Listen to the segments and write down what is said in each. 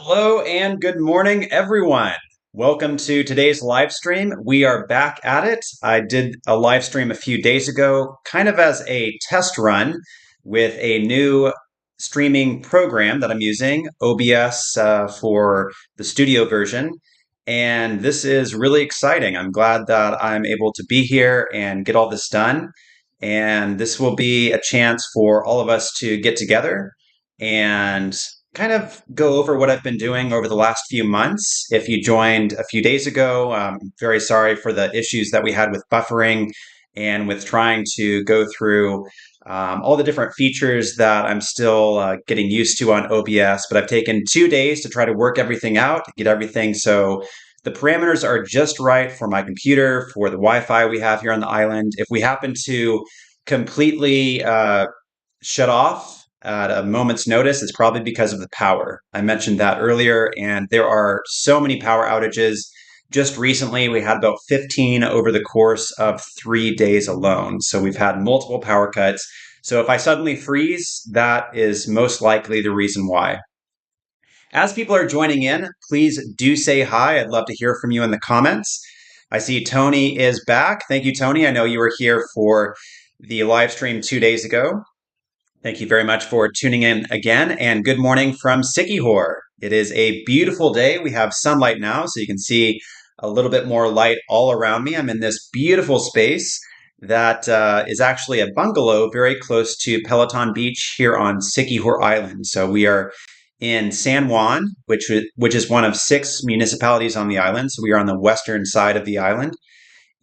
Hello and good morning, everyone. Welcome to today's live stream. We are back at it. I did a live stream a few days ago, kind of as a test run with a new streaming program that I'm using, OBS for the studio version. And this is really exciting. I'm glad that I'm able to be here and get all this done. And this will be a chance for all of us to get together and kind of go over what I've been doing over the last few months. If you joined a few days ago, I'm very sorry for the issues that we had with buffering and with trying to go through all the different features that I'm still getting used to on OBS. But I've taken 2 days to try to work everything out, get everything so the parameters are just right for my computer, for the Wi-Fi we have here on the island. If we happen to completely shut off at a moment's notice, it's probably because of the power. I mentioned that earlier, and there are so many power outages. Just recently, we had about 15 over the course of 3 days alone. So we've had multiple power cuts. So if I suddenly freeze, that is most likely the reason why. As people are joining in, please do say hi. I'd love to hear from you in the comments. I see Tony is back. Thank you, Tony. I know you were here for the live stream 2 days ago. Thank you very much for tuning in again, and good morning from Siquijor. It is a beautiful day. We have sunlight now, so you can see a little bit more light all around me. I'm in this beautiful space that is actually a bungalow very close to Peloton Beach here on Siquijor Island. So we are in San Juan, which is one of 6 municipalities on the island. So we are on the western side of the island.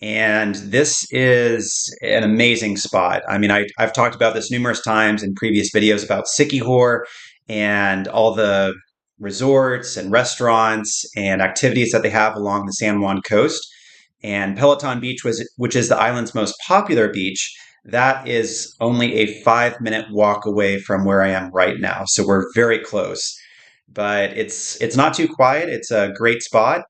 And this is an amazing spot. I mean, I've talked about this numerous times in previous videos about Siquijor and all the resorts and restaurants and activities that they have along the San Juan coast. And Peloton Beach, which is the island's most popular beach, that is only a 5-minute walk away from where I am right now. So we're very close. But it's not too quiet. It's a great spot.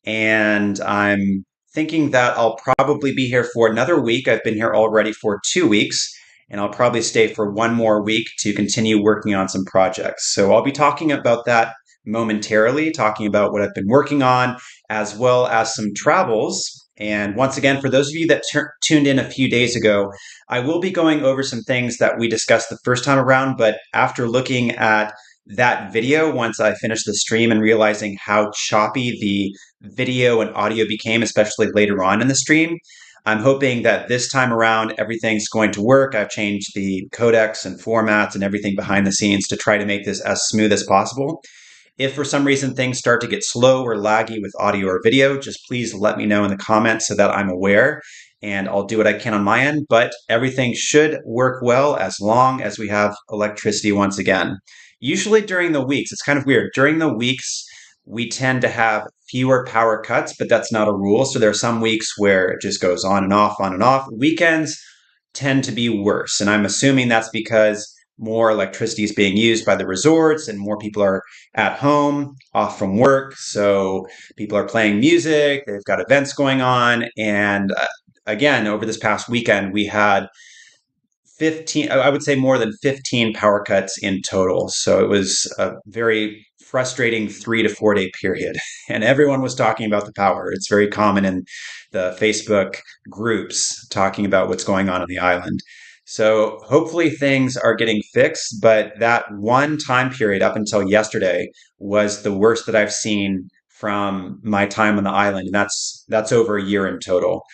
And I'm thinking that I'll probably be here for another week. I've been here already for 2 weeks, and I'll probably stay for one more week to continue working on some projects. So I'll be talking about that momentarily, talking about what I've been working on, as well as some travels. And once again, for those of you that tuned in a few days ago, I will be going over some things that we discussed the first time around, but after looking at that video, once I finished the stream and realizing how choppy the video and audio became, especially later on in the stream, I'm hoping that this time around everything's going to work. I've changed the codecs and formats and everything behind the scenes to try to make this as smooth as possible. If for some reason things start to get slow or laggy with audio or video, just please let me know in the comments so that I'm aware, and I'll do what I can on my end. But everything should work well as long as we have electricity once again. Usually during the weeks, it's kind of weird. During the weeks, we tend to have fewer power cuts, but that's not a rule. So there are some weeks where it just goes on and off, on and off. Weekends tend to be worse. And I'm assuming that's because more electricity is being used by the resorts and more people are at home, off from work. So people are playing music, they've got events going on. And again, over this past weekend, we had 15, I would say more than 15 power cuts in total. So it was a very frustrating 3 to 4 day period. And everyone was talking about the power. It's very common in the Facebook groups talking about what's going on the island. So hopefully things are getting fixed, but that one time period up until yesterday was the worst that I've seen from my time on the island. And that's over a year in total.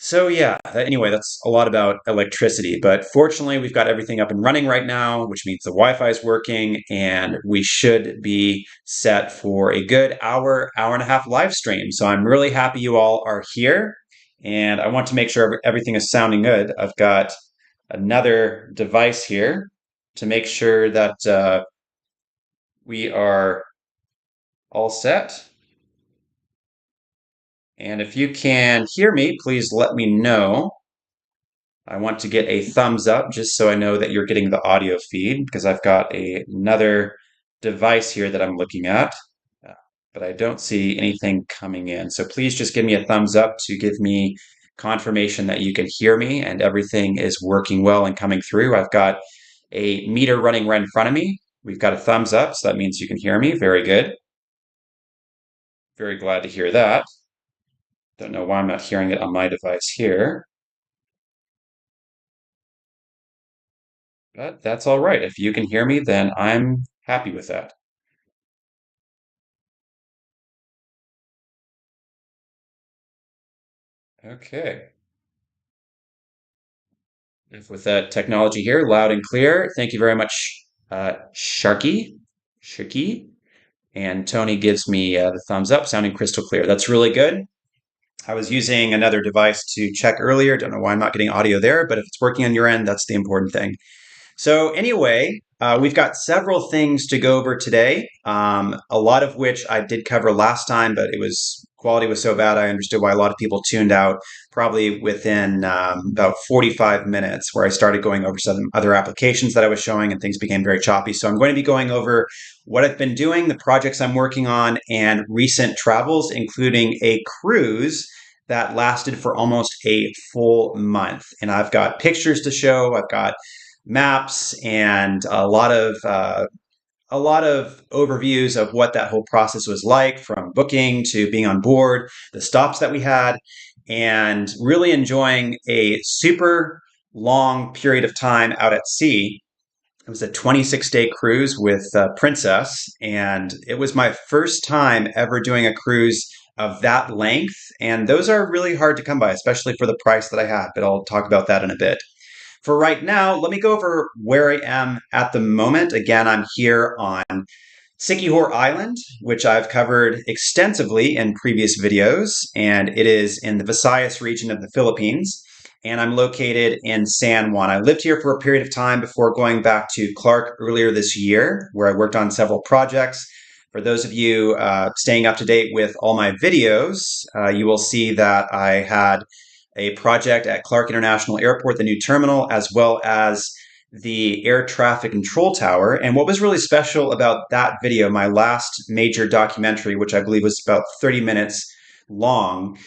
So yeah, anyway, that's a lot about electricity, but fortunately we've got everything up and running right now, which means the Wi-Fi is working and we should be set for a good hour, hour and a half live stream. So I'm really happy you all are here, and I want to make sure everything is sounding good. I've got another device here to make sure that we are all set. And if you can hear me, please let me know. I want to get a thumbs up just so I know that you're getting the audio feed, because I've got another device here that I'm looking at, but I don't see anything coming in. So please just give me a thumbs up to give me confirmation that you can hear me and everything is working well and coming through. I've got a meter running right in front of me, We've got a thumbs up, so that means you can hear me. Very good. Very glad to hear that. Don't know why I'm not hearing it on my device here, but that's all right. If you can hear me, then I'm happy with that. Okay. If with that technology here, loud and clear. Thank you very much, Sharky. And Tony gives me the thumbs up, sounding crystal clear. That's really good. I was using another device to check earlier. Don't know why I'm not getting audio there, but if it's working on your end, that's the important thing. So, anyway, we've got several things to go over today. A lot of which I did cover last time, but it was quality was so bad I understood why a lot of people tuned out. Probably within about 45 minutes, where I started going over some other applications that I was showing, and things became very choppy. So, I'm going to be going over what I've been doing, the projects I'm working on, and recent travels, including a cruise that lasted for almost a full month. And I've got pictures to show. I've got maps and a lot of overviews of what that whole process was like, from booking to being on board, the stops that we had, and really enjoying a super long period of time out at sea. It was a 26-day cruise with Princess, and it was my first time ever doing a cruise of that length. And those are really hard to come by, especially for the price that I had. But I'll talk about that in a bit. For right now, let me go over where I am at the moment. Again, I'm here on Siquijor Island, which I've covered extensively in previous videos, and it is in the Visayas region of the Philippines. And I'm located in San Juan. I lived here for a period of time before going back to Clark earlier this year, where I worked on several projects. For those of you staying up to date with all my videos, you will see that I had a project at Clark International Airport, the new terminal, as well as the air traffic control tower. And what was really special about that video, my last major documentary, which I believe was about 30 minutes long,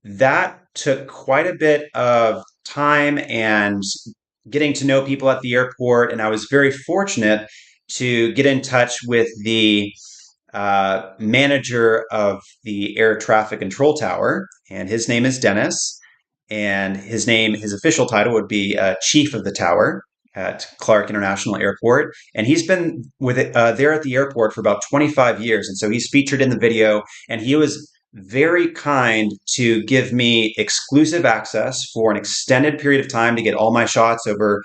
that took quite a bit of time and getting to know people at the airport. And I was very fortunate to get in touch with the manager of the air traffic control tower, and his name is Dennis. And his official title would be Chief of the Tower at Clark International Airport. And he's been with it there at the airport for about 25 years. And so he's featured in the video, and he was very kind to give me exclusive access for an extended period of time to get all my shots over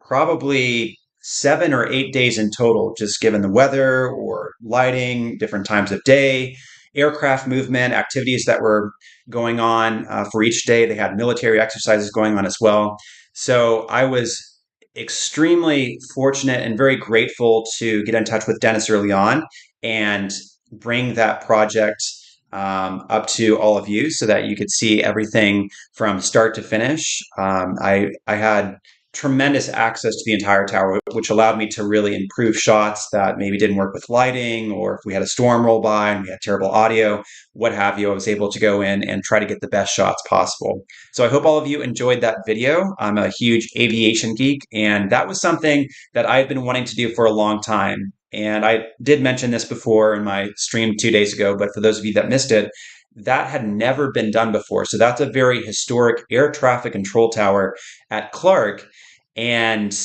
probably 7 or 8 days in total, just given the weather or lighting, different times of day, aircraft movement, activities that were going on for each day. They had military exercises going on as well. So I was extremely fortunate and very grateful to get in touch with Dennis early on and bring that project up to all of you so that you could see everything from start to finish. I had tremendous access to the entire tower, which allowed me to really improve shots that maybe didn't work with lighting, or if we had a storm roll by and we had terrible audio, what have you. I was able to go in and try to get the best shots possible. So I hope all of you enjoyed that video. I'm a huge aviation geek, and that was something that I've been wanting to do for a long time. And I did mention this before in my stream 2 days ago, but for those of you that missed it, that had never been done before. So that's a very historic air traffic control tower at Clark. And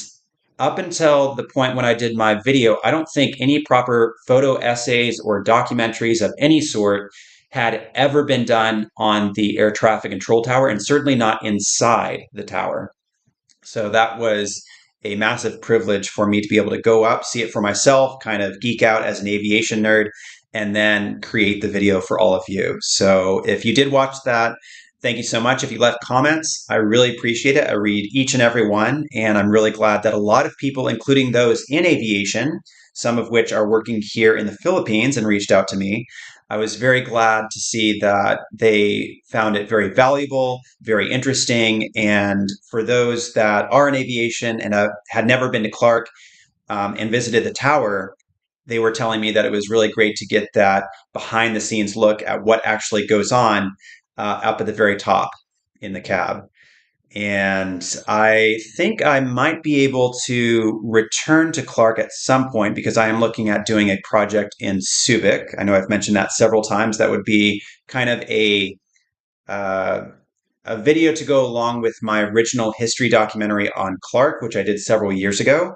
up until the point when I did my video, I don't think any proper photo essays or documentaries of any sort had ever been done on the air traffic control tower, and certainly not inside the tower. So that was a massive privilege for me to be able to go up, see it for myself, kind of geek out as an aviation nerd, and then create the video for all of you. So if you did watch that, thank you so much. If you left comments, I really appreciate it. I read each and every one, and I'm really glad that a lot of people, including those in aviation, some of which are working here in the Philippines and reached out to me. I was very glad to see that they found it very valuable, very interesting. And for those that are in aviation and had never been to Clark and visited the tower, they were telling me that it was really great to get that behind the scenes look at what actually goes on up at the very top in the cab. And I think I might be able to return to Clark at some point because I am looking at doing a project in Subic. I know I've mentioned that several times. That would be kind of uh, a video to go along with my original history documentary on Clark, which I did several years ago.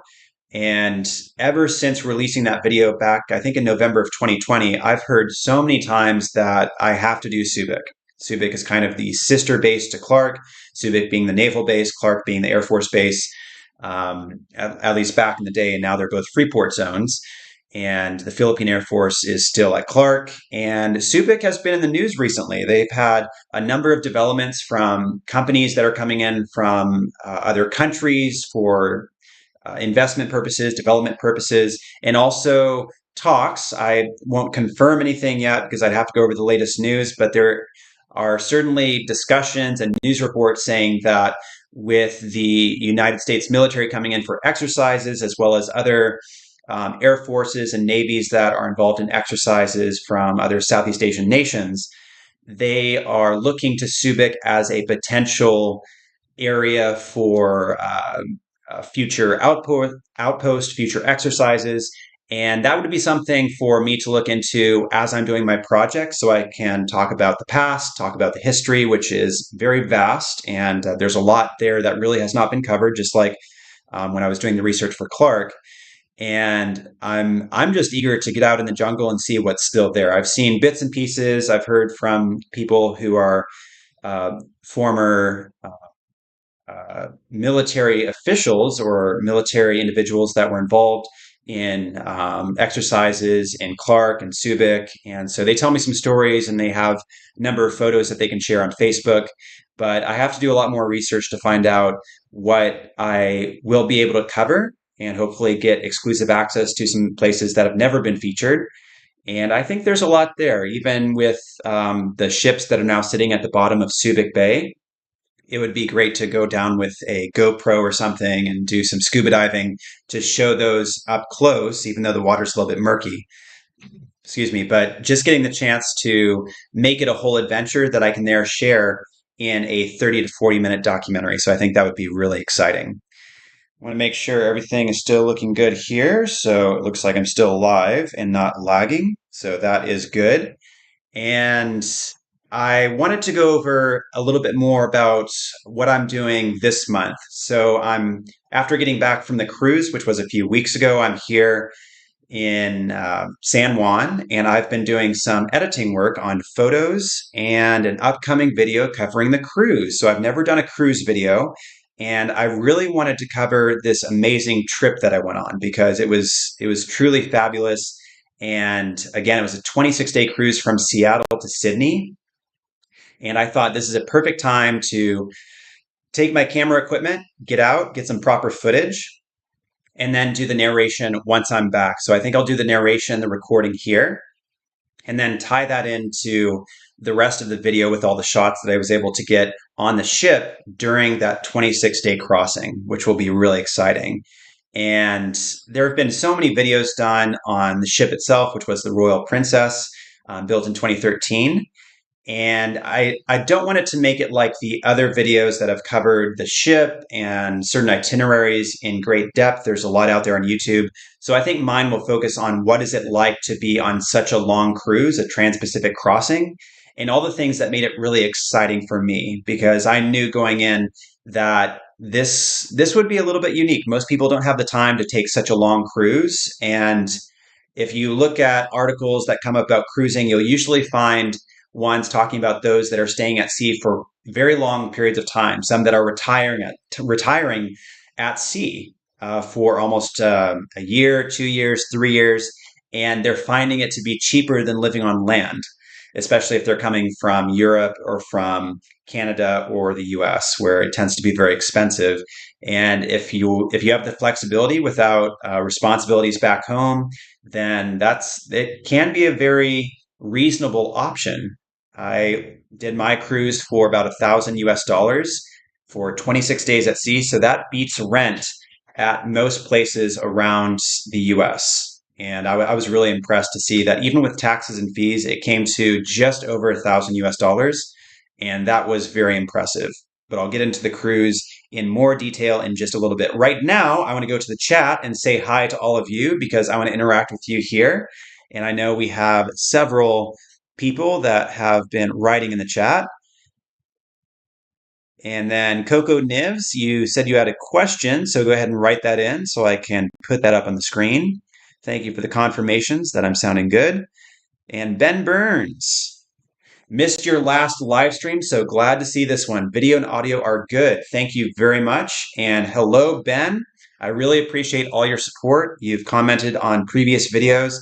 And ever since releasing that video back, I think in November of 2020, I've heard so many times that I have to do Subic. Subic is kind of the sister base to Clark, Subic being the naval base, Clark being the Air Force base, at least back in the day. And now they're both Freeport zones. And the Philippine Air Force is still at Clark. And Subic has been in the news recently. They've had a number of developments from companies that are coming in from other countries for investment purposes, development purposes, and also talks. I won't confirm anything yet because I'd have to go over the latest news, but there are certainly discussions and news reports saying that with the United States military coming in for exercises, as well as other air forces and navies that are involved in exercises from other Southeast Asian nations, they are looking to Subic as a potential area for future outpost, future exercises. And that would be something for me to look into as I'm doing my project so I can talk about the past, talk about the history, which is very vast. And there's a lot there that really has not been covered, just like when I was doing the research for Clark. And I'm just eager to get out in the jungle and see what's still there. I've seen bits and pieces. I've heard from people who are former military officials or military individuals that were involved in exercises in Clark and Subic. And so they tell me some stories and they have a number of photos that they can share on Facebook. But I have to do a lot more research to find out what I will be able to cover and hopefully get exclusive access to some places that have never been featured. And I think there's a lot there, even with the ships that are now sitting at the bottom of Subic Bay. It would be great to go down with a GoPro or something and do some scuba diving to show those up close, even though the water's a little bit murky. Excuse me, but just getting the chance to make it a whole adventure that I can there share in a 30 to 40-minute documentary. So I think that would be really exciting. I want to make sure everything is still looking good here. So it looks like I'm still live and not lagging. So that is good. And I wanted to go over a little bit more about what I'm doing this month. So I'm after getting back from the cruise, which was a few weeks ago, I'm here in San Juan, and I've been doing some editing work on photos and an upcoming video covering the cruise. So I've never done a cruise video, and I really wanted to cover this amazing trip that I went on because it was truly fabulous. And again, it was a 26-day cruise from Seattle to Sydney. And I thought this is a perfect time to take my camera equipment, get out, get some proper footage, and then do the narration once I'm back. So I think I'll do the narration, the recording here, and then tie that into the rest of the video with all the shots that I was able to get on the ship during that 26-day crossing, which will be really exciting. And there have been so many videos done on the ship itself, which was the Royal Princess, built in 2013. And I don't want it to make it like the other videos that have covered the ship and certain itineraries in great depth. There's a lot out there on YouTube. So I think mine will focus on what is it like to be on such a long cruise, a trans-Pacific crossing, and all the things that made it really exciting for me because I knew going in that this would be a little bit unique. Most people don't have the time to take such a long cruise. And if you look at articles that come up about cruising, you'll usually find ones talking about those that are staying at sea for very long periods of time, some that are retiring at sea for almost a year, 2 years, 3 years, and they're finding it to be cheaper than living on land, especially if they're coming from Europe or from Canada or the US, where it tends to be very expensive. And if you have the flexibility without responsibilities back home, then it can be a very reasonable option. I did my cruise for about $1,000 for 26 days at sea. So that beats rent at most places around the US. And I was really impressed to see that even with taxes and fees, it came to just over $1,000 US. And that was very impressive. but I'll get into the cruise in more detail in just a little bit. Right now, I want to go to the chat and say hi to all of you because I want to interact with you here. And I know we have several people that have been writing in the chat. And then Coco Nivs, you said you had a question, so go ahead and write that in so I can put that up on the screen. Thank you for the confirmations that I'm sounding good. And Ben Burns, missed your last live stream, so glad to see this one. Video and audio are good. Thank you very much. And hello, Ben. I really appreciate all your support. You've commented on previous videos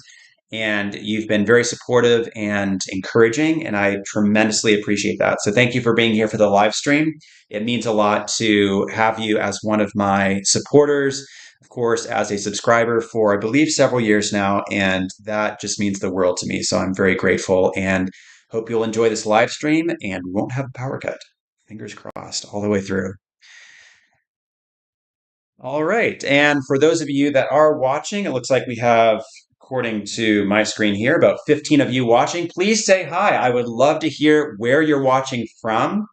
and you've been very supportive and encouraging, and I tremendously appreciate that. So thank you for being here for the live stream. It means a lot to have you as one of my supporters, of course, as a subscriber for, I believe, several years now, and that just means the world to me. So I'm very grateful and hope you'll enjoy this live stream and we won't have a power cut. Fingers crossed all the way through. All right. And for those of you that are watching, it looks like we have, according to my screen here, about 15 of you watching. Please say hi. I would love to hear where you're watching from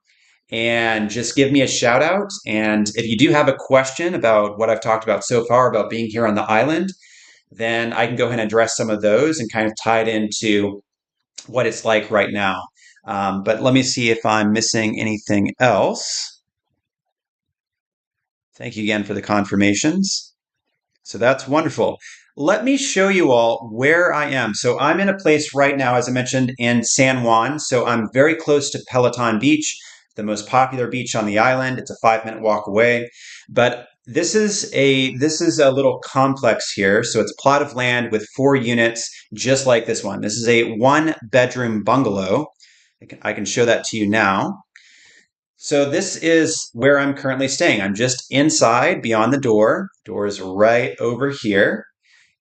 and just give me a shout out. And if you do have a question about what I've talked about so far about being here on the island, then I can go ahead and address some of those and kind of tie it into what it's like right now. But let me see if I'm missing anything else. Thank you again for the confirmations. So that's wonderful. Let me show you all where I am. So I'm in a place right now, as I mentioned, in San Juan. So I'm very close to Peloton Beach, the most popular beach on the island. It's a 5-minute walk away. But this is a little complex here. So it's a plot of land with 4 units, just like this one. This is a 1-bedroom bungalow. I can show that to you now. So this is where I'm currently staying. I'm just inside beyond the door. Door is right over here.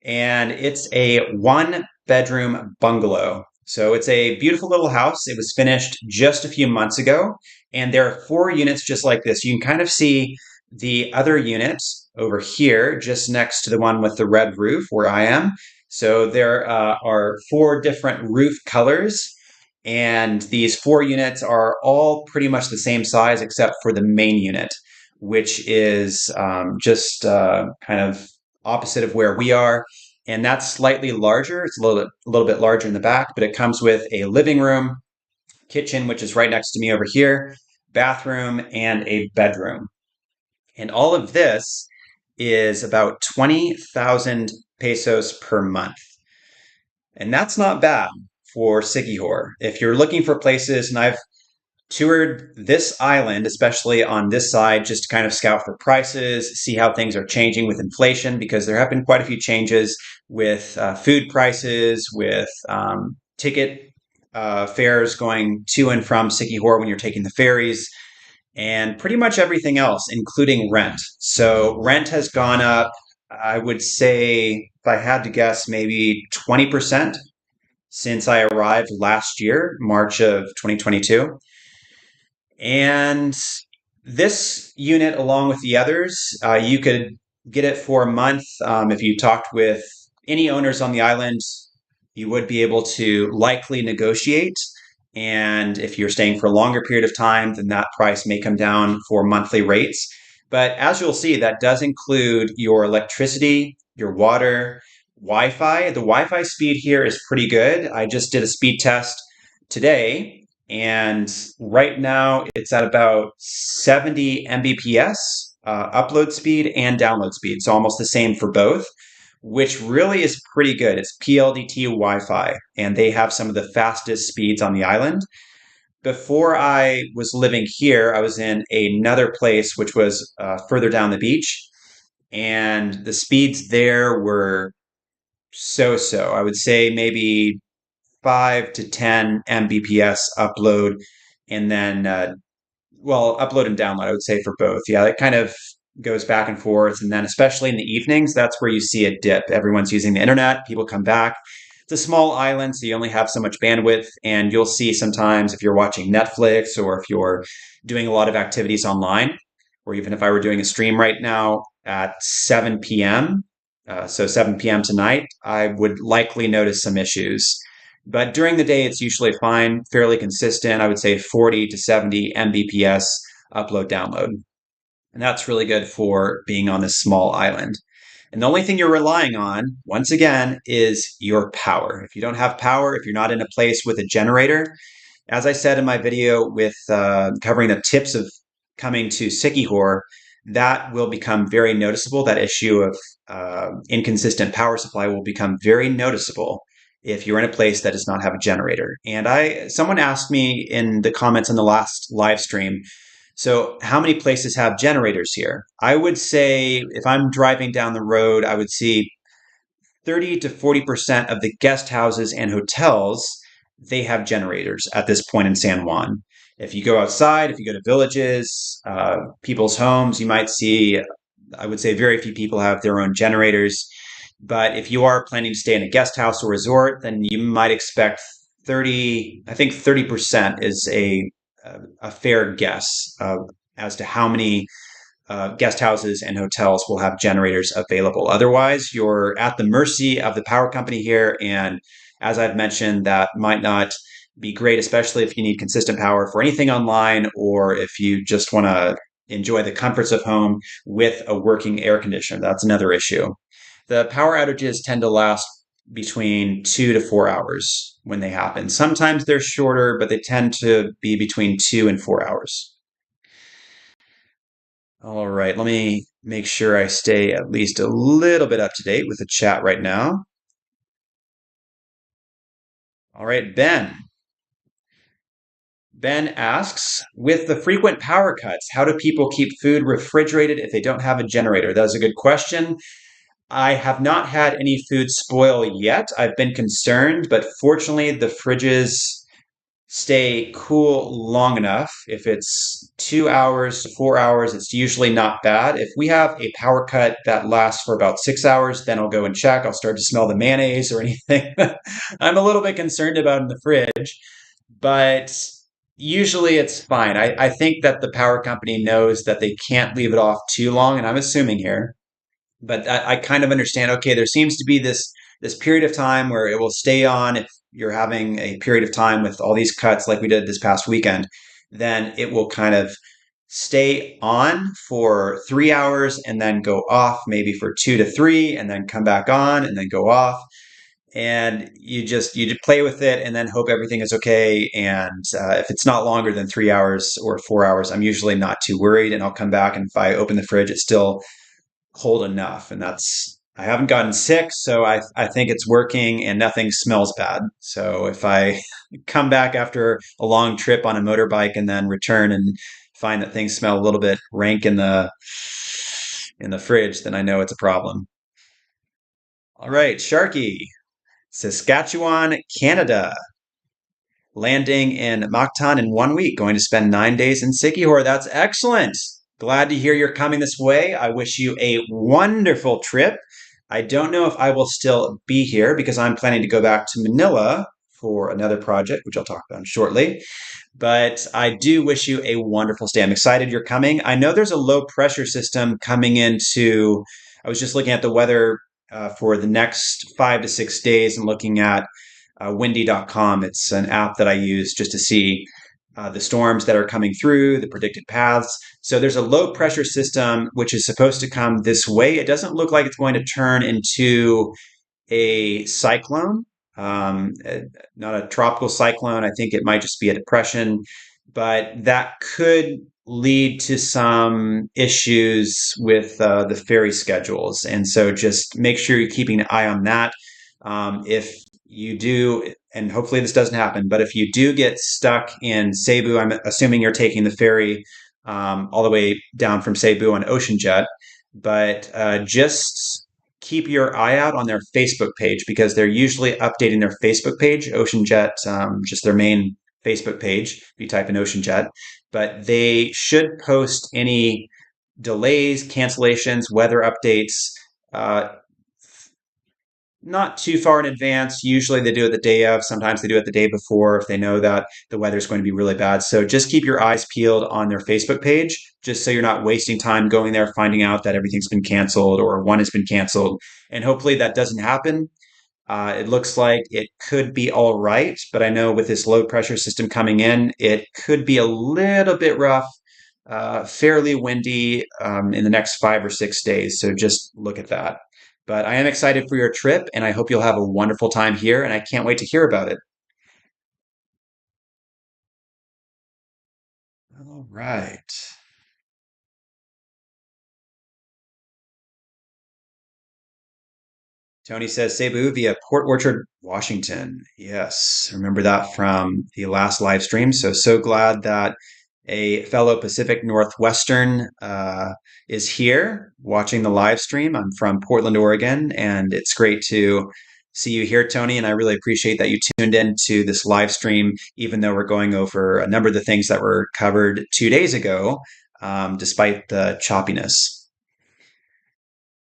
And it's a 1-bedroom bungalow. So it's a beautiful little house. It was finished just a few months ago. And there are 4 units just like this. You can kind of see the other unit over here, just next to the one with the red roof where I am. So there are 4 different roof colors. And these 4 units are all pretty much the same size except for the main unit, which is just kind of opposite of where we are. And that's slightly larger. It's a little bit larger in the back, but it comes with a living room, kitchen, which is right next to me over here, bathroom, and a bedroom. And all of this is about 20,000 pesos per month. And that's not bad for Siquijor. If you're looking for places, and I've toured this island, especially on this side, just to kind of scout for prices, see how things are changing with inflation, because there have been quite a few changes with food prices, with ticket fares going to and from Siquijor when you're taking the ferries, and pretty much everything else, including rent. So rent has gone up, I would say, if I had to guess, maybe 20% since I arrived last year, March of 2022. And this unit, along with the others, you could get it for a month. If you talked with any owners on the island, you would be able to likely negotiate. And if you're staying for a longer period of time, then that price may come down for monthly rates. But as you'll see, that does include your electricity, your water, Wi-Fi. The Wi-Fi speed here is pretty good. I just did a speed test today, and right now it's at about 70 Mbps upload speed and download speed. So almost the same for both, which really is pretty good. It's PLDT Wi-Fi, and they have some of the fastest speeds on the island. Before I was living here, I was in another place which was further down the beach, and the speeds there were so-so. I would say maybe 5 to 10 Mbps upload, and then upload and download, I would say, for both. Yeah, it kind of goes back and forth. And then especially in the evenings, that's where you see a dip. Everyone's using the internet, people come back. It's a small island, so you only have so much bandwidth. And you'll see sometimes if you're watching Netflix or if you're doing a lot of activities online, or even if I were doing a stream right now at 7 p.m., so 7 p.m. tonight, I would likely notice some issues. But during the day, it's usually fine, fairly consistent. I would say 40 to 70 Mbps upload, download. And that's really good for being on this small island. And the only thing you're relying on, once again, is your power. If you don't have power, if you're not in a place with a generator, as I said in my video with covering the tips of coming to Siquijor, that will become very noticeable. That issue of inconsistent power supply will become very noticeable if you're in a place that does not have a generator. And someone asked me in the comments on the last live stream, so how many places have generators here? I would say if I'm driving down the road, I would see 30 to 40% of the guest houses and hotels, they have generators at this point in San Juan. If you go outside, if you go to villages, people's homes, you might see, I would say very few people have their own generators. But if you are planning to stay in a guest house or resort, then you might expect 30, I think 30% is a fair guess as to how many guest houses and hotels will have generators available. Otherwise, you're at the mercy of the power company here. And as I've mentioned, that might not be great, especially if you need consistent power for anything online or if you just want to enjoy the comforts of home with a working air conditioner. That's another issue. The power outages tend to last between 2 to 4 hours when they happen. Sometimes they're shorter, but they tend to be between 2 and 4 hours. All right, let me make sure I stay at least a little bit up to date with the chat right now. All right, Ben. Ben asks, with the frequent power cuts, how do people keep food refrigerated if they don't have a generator? That's a good question. I have not had any food spoil yet. I've been concerned, but fortunately, the fridges stay cool long enough. If it's 2 hours to 4 hours, it's usually not bad. If we have a power cut that lasts for about 6 hours, then I'll go and check. I'll start to smell the mayonnaise or anything I'm a little bit concerned about in the fridge, but usually it's fine. I think that the power company knows that they can't leave it off too long, and I'm assuming here, but I kind of understand. Okay, there seems to be this period of time where it will stay on. If you're having a period of time with all these cuts, like we did this past weekend, then it will kind of stay on for 3 hours and then go off maybe for 2 to 3, and then come back on and then go off. And you play with it and then hope everything is okay. And if it's not longer than 3 hours or 4 hours, I'm usually not too worried, and I'll come back, and if I open the fridge, it's still cold enough. And I haven't gotten sick, so I think it's working and nothing smells bad. So if I come back after a long trip on a motorbike and then return and find that things smell a little bit rank in the fridge, then I know it's a problem. All right, Sharky, Saskatchewan, Canada. Landing in Mactan in 1 week, going to spend 9 days in Siquijor. That's excellent. Glad to hear you're coming this way. I wish you a wonderful trip. I don't know if I will still be here because I'm planning to go back to Manila for another project, which I'll talk about shortly. But I do wish you a wonderful stay. I'm excited you're coming. I know there's a low pressure system coming into, I was just looking at the weather for the next 5 to 6 days and looking at windy.com. It's an app that I use just to see the storms that are coming through, the predicted paths. So there's a low pressure system which is supposed to come this way. It doesn't look like it's going to turn into a cyclone, not a tropical cyclone. I think it might just be a depression, but that could lead to some issues with the ferry schedules. And so just make sure you're keeping an eye on that. If you do, and hopefully this doesn't happen, but if you do get stuck in Cebu, I'm assuming you're taking the ferry all the way down from Cebu on Ocean Jet, but just keep your eye out on their Facebook page because they're usually updating their Facebook page, Ocean Jet, just their main Facebook page, if you type in Ocean Jet, but they should post any delays, cancellations, weather updates, not too far in advance. Usually they do it the day of. Sometimes they do it the day before if they know that the weather's going to be really bad. So just keep your eyes peeled on their Facebook page, just so you're not wasting time going there, finding out that everything's been canceled or one has been canceled. And hopefully that doesn't happen. It looks like it could be all right, but I know with this low pressure system coming in, it could be a little bit rough fairly windy in the next 5 or 6 days. So just look at that. But I am excited for your trip, and I hope you'll have a wonderful time here, and I can't wait to hear about it. All right. Tony says Cebu via Port Orchard, Washington. Yes, remember that from the last live stream. So glad that a fellow Pacific Northwestern is here watching the live stream. I'm from Portland, Oregon, and it's great to see you here, Tony. And I really appreciate that you tuned in to this live stream, even though we're going over a number of the things that were covered 2 days ago, despite the choppiness.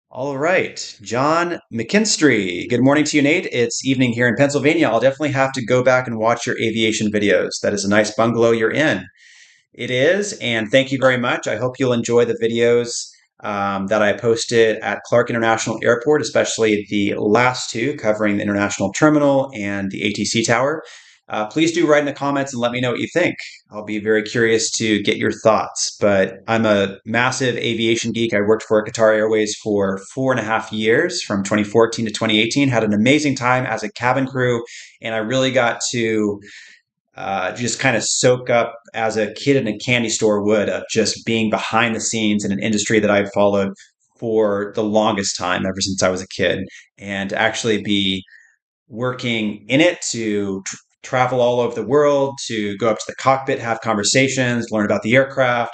All right, John McKinstry. Good morning to you, Nate. It's evening here in Pennsylvania. I'll definitely have to go back and watch your aviation videos. That is a nice bungalow you're in. It is, and thank you very much. I hope you'll enjoy the videos that I posted at Clark International Airport, especially the last two covering the International Terminal and the ATC Tower. Please do write in the comments and let me know what you think. I'll be very curious to get your thoughts. But I'm a massive aviation geek. I worked for Qatar Airways for 4.5 years from 2014 to 2018, had an amazing time as a cabin crew, and I really got to just kind of soak up as a kid in a candy store would of just being behind the scenes in an industry that I've followed for the longest time, ever since I was a kid, and to actually be working in it to travel all over the world, to go up to the cockpit, have conversations, learn about the aircraft,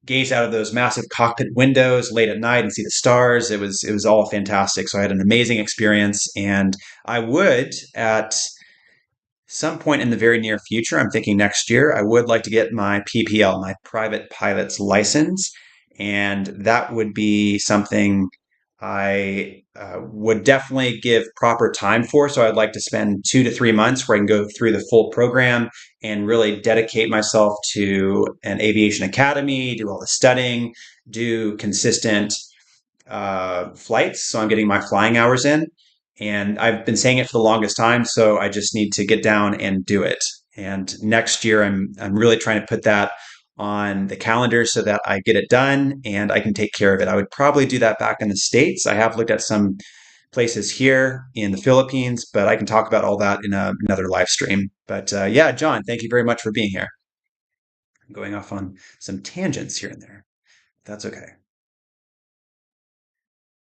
gaze out of those massive cockpit windows late at night and see the stars. It was all fantastic. So I had an amazing experience, and I would at some point in the very near future, I'm thinking next year, I would like to get my PPL, my private pilot's license. And that would be something I would definitely give proper time for. So I'd like to spend 2 to 3 months where I can go through the full program and really dedicate myself to an aviation academy, do all the studying, do consistent flights. So I'm getting my flying hours in. And I've been saying it for the longest time, so I just need to get down and do it. And next year, I'm really trying to put that on the calendar so that I get it done and I can take care of it. I would probably do that back in the States. I have looked at some places here in the Philippines, but I can talk about all that in another live stream. But yeah, John, thank you very much for being here. I'm going off on some tangents here and there. That's okay.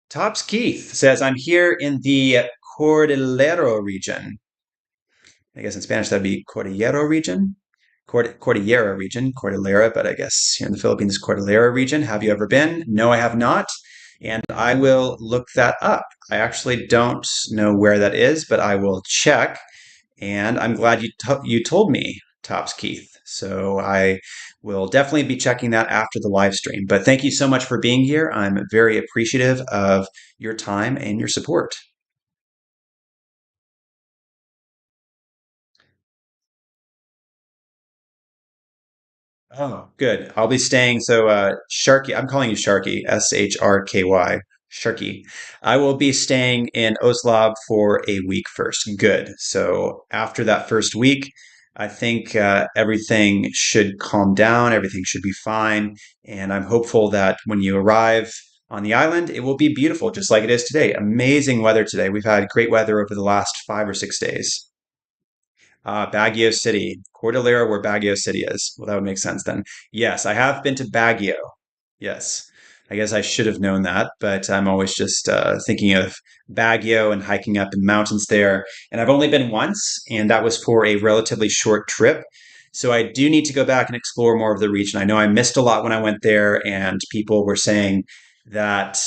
Tops Keith says, I'm here in the Cordillera region. I guess in Spanish that'd be Cordillera region. Cordillera region, Cordillera, but I guess here in the Philippines, Cordillera region. Have you ever been? No, I have not. And I will look that up. I actually don't know where that is, but I will check. And I'm glad you told me, Tops Keith. So I will definitely be checking that after the live stream. But thank you so much for being here. I'm very appreciative of your time and your support. Oh, good. I'll be staying. So, Sharky, I'm calling you Sharky, Shrky, Sharky. I will be staying in Oslab for a week first. Good. So, after that first week, I think everything should calm down. Everything should be fine. And I'm hopeful that when you arrive on the island, it will be beautiful, just like it is today. Amazing weather today. We've had great weather over the last 5 or 6 days. Baguio City, Cordillera, where Baguio City is. Well, that would make sense then. Yes, I have been to Baguio. Yes, I guess I should have known that, but I'm always just thinking of Baguio and hiking up in the mountains there. And I've only been once, and that was for a relatively short trip. So I do need to go back and explore more of the region. I know I missed a lot when I went there, and people were saying that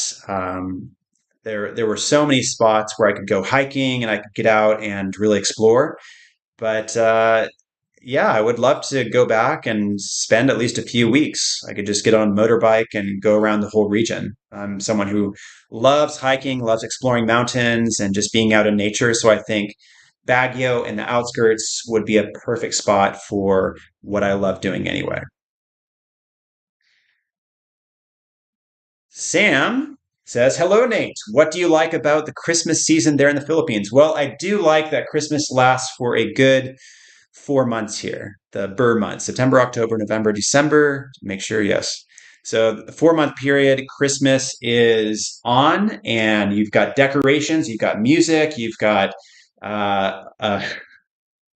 there were so many spots where I could go hiking and I could get out and really explore. But yeah, I would love to go back and spend at least a few weeks. I could just get on a motorbike and go around the whole region. I'm someone who loves hiking, loves exploring mountains, and just being out in nature. So I think Baguio and the outskirts would be a perfect spot for what I love doing anyway. Sam says, hello, Nate. What do you like about the Christmas season there in the Philippines? Well, I do like that Christmas lasts for a good 4 months here, the Burr months, September, October, November, December. Make sure, yes. So the 4 month period, Christmas is on, and you've got decorations, you've got music, you've got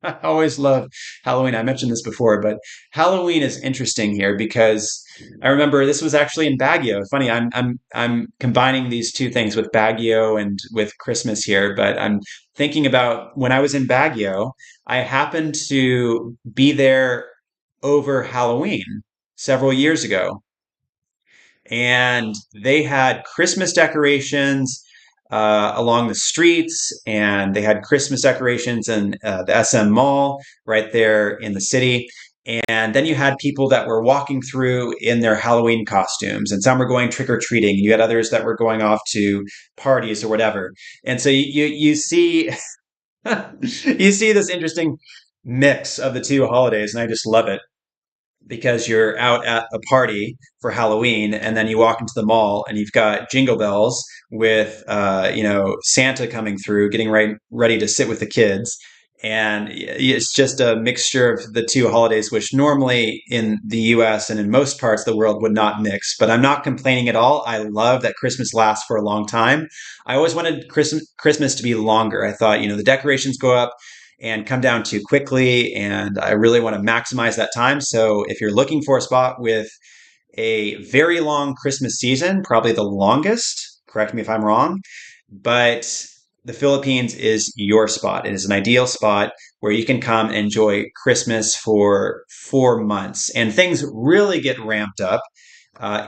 I always love Halloween. I mentioned this before, but Halloween is interesting here because I remember this was actually in Baguio. Funny, I'm combining these two things with Baguio and with Christmas here, but I'm thinking about when I was in Baguio, I happened to be there over Halloween several years ago, and they had Christmas decorations along the streets, and they had Christmas decorations in the SM Mall right there in the city. And then you had people that were walking through in their Halloween costumes, and some were going trick or treating. You had others that were going off to parties or whatever. And so you see you see this interesting mix of the two holidays, and I just love it because you're out at a party for Halloween, and then you walk into the mall and you've got jingle bells with Santa coming through, getting ready to sit with the kids. And it's just a mixture of the two holidays, which normally in the US and in most parts of the world would not mix. But I'm not complaining at all. I love that Christmas lasts for a long time. I always wanted Christmas to be longer. I thought, the decorations go up and come down too quickly. And I really want to maximize that time. So if you're looking for a spot with a very long Christmas season, probably the longest, correct me if I'm wrong, but the Philippines is your spot. It is an ideal spot where you can come and enjoy Christmas for 4 months. And things really get ramped up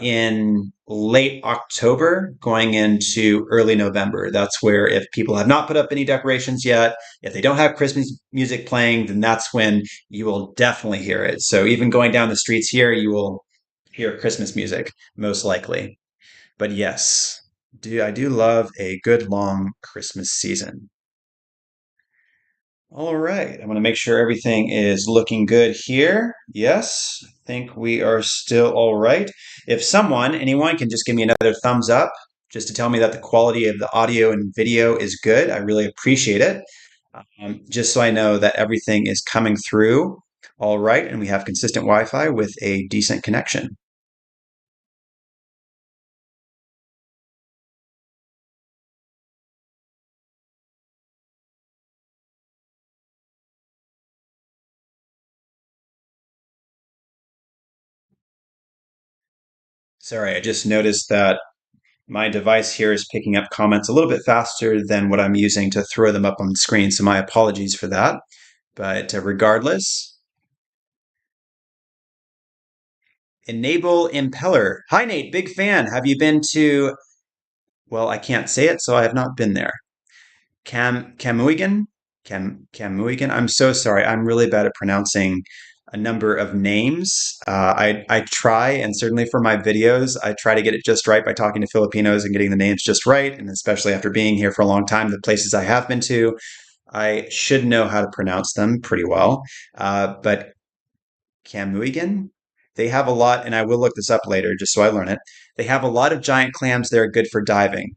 in late October going into early November. That's where, if people have not put up any decorations yet, if they don't have Christmas music playing, then that's when you will definitely hear it. So even going down the streets here, you will hear Christmas music, most likely. But yes, I do love a good long Christmas season. All right. I'm going to make sure everything is looking good here. Yes, I think we are still all right. If anyone can just give me another thumbs up just to tell me that the quality of the audio and video is good, I really appreciate it. Just so I know that everything is coming through all right and we have consistent Wi-Fi with a decent connection. Sorry, I just noticed that my device here is picking up comments a little bit faster than what I'm using to throw them up on the screen, so my apologies for that. But regardless, enable impeller. Hi, Nate, big fan. Have you been to, well, I can't say it, so I have not been there. Camuigan? Camuigan? I'm so sorry. I'm really bad at pronouncing a number of names. I try, and certainly for my videos, I try to get it just right by talking to Filipinos and getting the names just right. And especially after being here for a long time, the places I have been to, I should know how to pronounce them pretty well. But Camuigan, they have a lot, and I will look this up later just so I learn it. They have a lot of giant clams that are good for diving.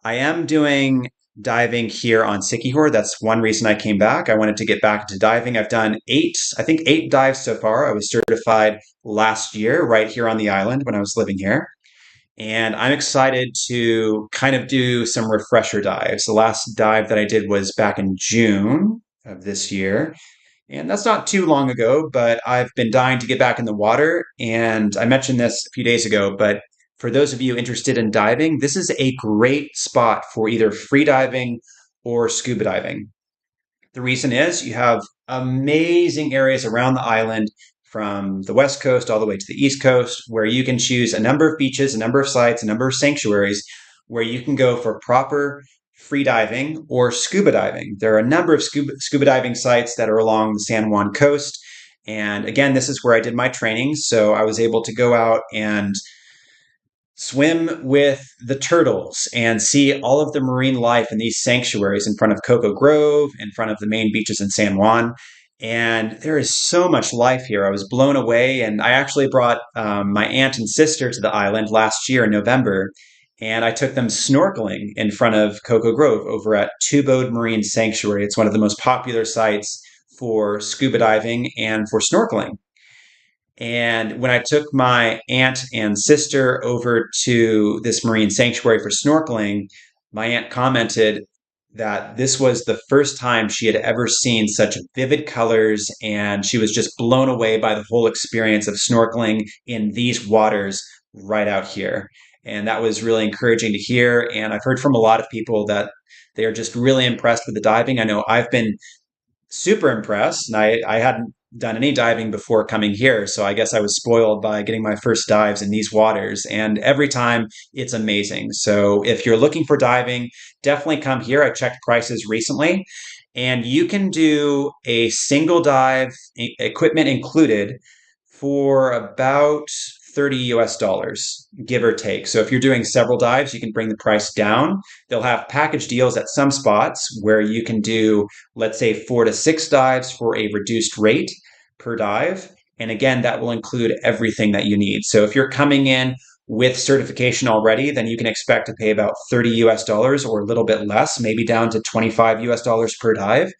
I am doing diving here on Siquijor. That's one reason I came back. I wanted to get back into diving. I've done I think eight dives so far. I was certified last year right here on the island when I was living here. And I'm excited to kind of do some refresher dives. The last dive that I did was back in June of this year. And that's not too long ago, but I've been dying to get back in the water. And I mentioned this a few days ago, but for those of you interested in diving, this is a great spot for either free diving or scuba diving. The reason is you have amazing areas around the island from the west coast all the way to the east coast where you can choose a number of beaches, a number of sites, a number of sanctuaries where you can go for proper free diving or scuba diving. There are a number of scuba diving sites that are along the San Juan coast. And again, this is where I did my training. So I was able to go out and swim with the turtles and see all of the marine life in these sanctuaries in front of Cocoa Grove, in front of the main beaches in San Juan. And there is so much life here. I was blown away. And I actually brought my aunt and sister to the island last year in November. And I took them snorkeling in front of Cocoa Grove over at Tubode Marine Sanctuary. It's one of the most popular sites for scuba diving and for snorkeling. And when I took my aunt and sister over to this marine sanctuary for snorkeling, my aunt commented that this was the first time she had ever seen such vivid colors, and she was just blown away by the whole experience of snorkeling in these waters right out here. And that was really encouraging to hear. And I've heard from a lot of people that they are just really impressed with the diving. I know I've been super impressed. And I hadn't done any diving before coming here. So I guess I was spoiled by getting my first dives in these waters. And every time it's amazing. So if you're looking for diving, definitely come here. I checked prices recently. And you can do a single dive, equipment included, for about 30 US dollars, give or take. So if you're doing several dives, you can bring the price down. They'll have package deals at some spots where you can do, let's say, 4 to 6 dives for a reduced rate per dive. And again, that will include everything that you need. So if you're coming in with certification already, then you can expect to pay about 30 US dollars or a little bit less, maybe down to 25 US dollars per dive.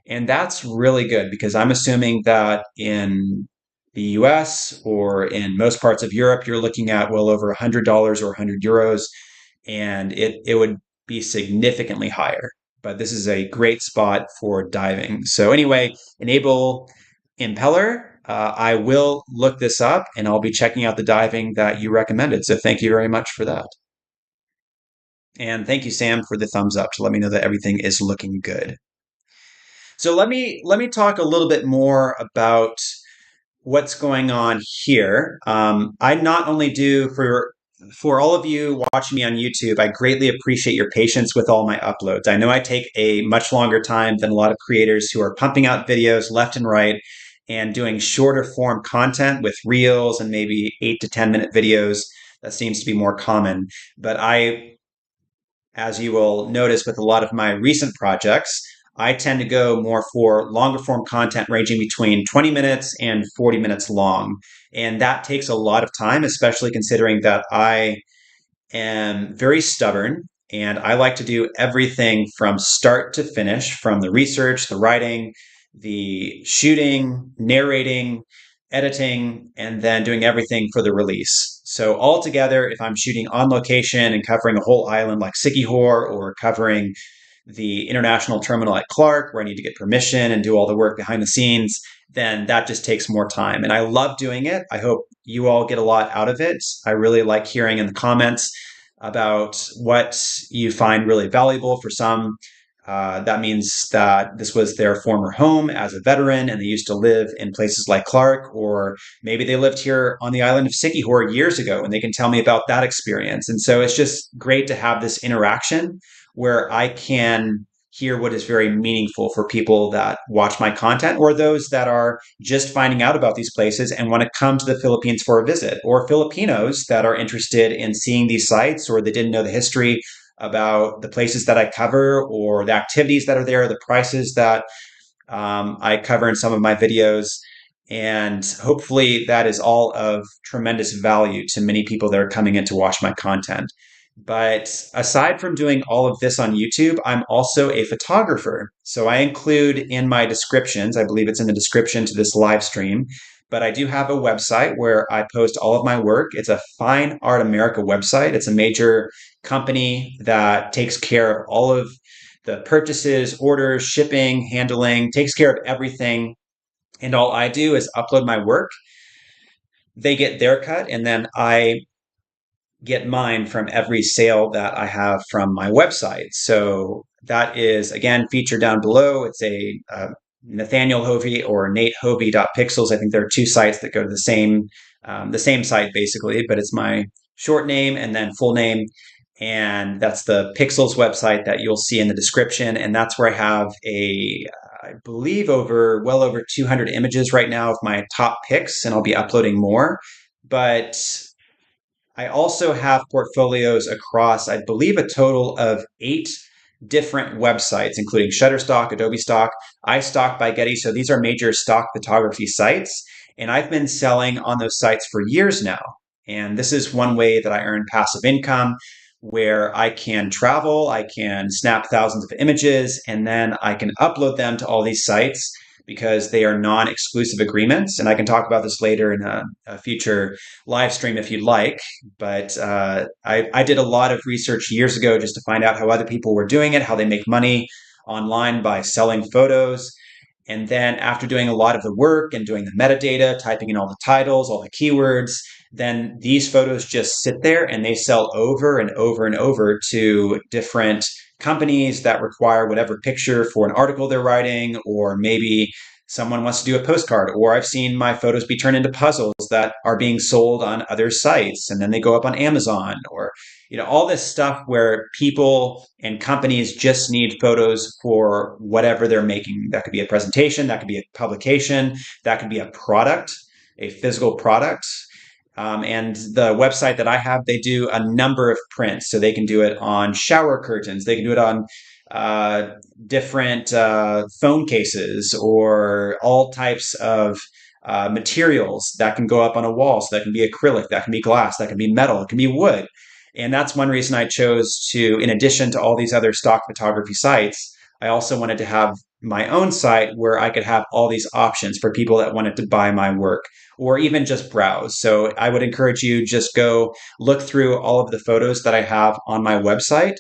And that's really good because I'm assuming that in the US or in most parts of Europe, you're looking at well over $100 or 100 euros, and it would be significantly higher. But this is a great spot for diving. So, anyway, enable impeller. I will look this up and I'll be checking out the diving that you recommended. So, thank you very much for that. And thank you, Sam, for the thumbs up to let me know that everything is looking good. So let me talk a little bit more about what's going on here. I not only do for all of you watching me on YouTube, I greatly appreciate your patience with all my uploads. I know I take a much longer time than a lot of creators who are pumping out videos left and right and doing shorter form content with reels and maybe 8 to 10 minute videos. That seems to be more common. But as you will notice with a lot of my recent projects, I tend to go more for longer form content ranging between 20 minutes and 40 minutes long. And that takes a lot of time, especially considering that I am very stubborn and I like to do everything from start to finish, from the research, the writing, the shooting, narrating, editing, and then doing everything for the release. So altogether, if I'm shooting on location and covering a whole island like Siquijor or covering the international terminal at Clark, where I need to get permission and do all the work behind the scenes, then that just takes more time. And I love doing it. I hope you all get a lot out of it. I really like hearing in the comments about what you find really valuable. For some, that means that this was their former home as a veteran and they used to live in places like Clark, or maybe they lived here on the island of Siquijor years ago and they can tell me about that experience. And so it's just great to have this interaction where I can hear what is very meaningful for people that watch my content or those that are just finding out about these places and want to come to the Philippines for a visit, or Filipinos that are interested in seeing these sites or they didn't know the history about the places that I cover or the activities that are there, the prices that I cover in some of my videos. And hopefully that is all of tremendous value to many people that are coming in to watch my content. But aside from doing all of this on YouTube, I'm also a photographer. So I include in my descriptions, I believe it's in the description to this live stream, but I do have a website where I post all of my work. It's a Fine Art America website. It's a major company that takes care of all of the purchases, orders, shipping, handling, takes care of everything. And all I do is upload my work. They get their cut, and then I get mine from every sale that I have from my website. So that is, again, featured down below. It's a Nathaniel Hovey or NateHovey.pixels. I think there are two sites that go to the same site basically, but it's my short name and then full name. And that's the Pixels website that you'll see in the description. And that's where I have I believe well over 200 images right now of my top picks, and I'll be uploading more. But I also have portfolios across, I believe, a total of 8 different websites, including Shutterstock, Adobe Stock, iStock by Getty. So these are major stock photography sites. And I've been selling on those sites for years now. And this is one way that I earn passive income, where I can travel, I can snap thousands of images, and then I can upload them to all these sites because they are non-exclusive agreements. And I can talk about this later in a future live stream if you'd like. But I did a lot of research years ago just to find out how other people were doing it, how they make money online by selling photos. And then after doing a lot of the work and doing the metadata, typing in all the titles, all the keywords, then these photos just sit there and they sell over and over and over to different companies that require whatever picture for an article they're writing, or maybe someone wants to do a postcard, or I've seen my photos be turned into puzzles that are being sold on other sites and then they go up on Amazon, or all this stuff where people and companies just need photos for whatever they're making. That could be a presentation, that could be a publication, that could be a product, a physical product. And the website that I have, they do a number of prints. So they can do it on shower curtains, they can do it on different phone cases, or all types of materials that can go up on a wall. So that can be acrylic, that can be glass, that can be metal, it can be wood. And that's one reason I chose to, in addition to all these other stock photography sites, I also wanted to have my own site where I could have all these options for people that wanted to buy my work or even just browse. So I would encourage you, just go look through all of the photos that I have on my website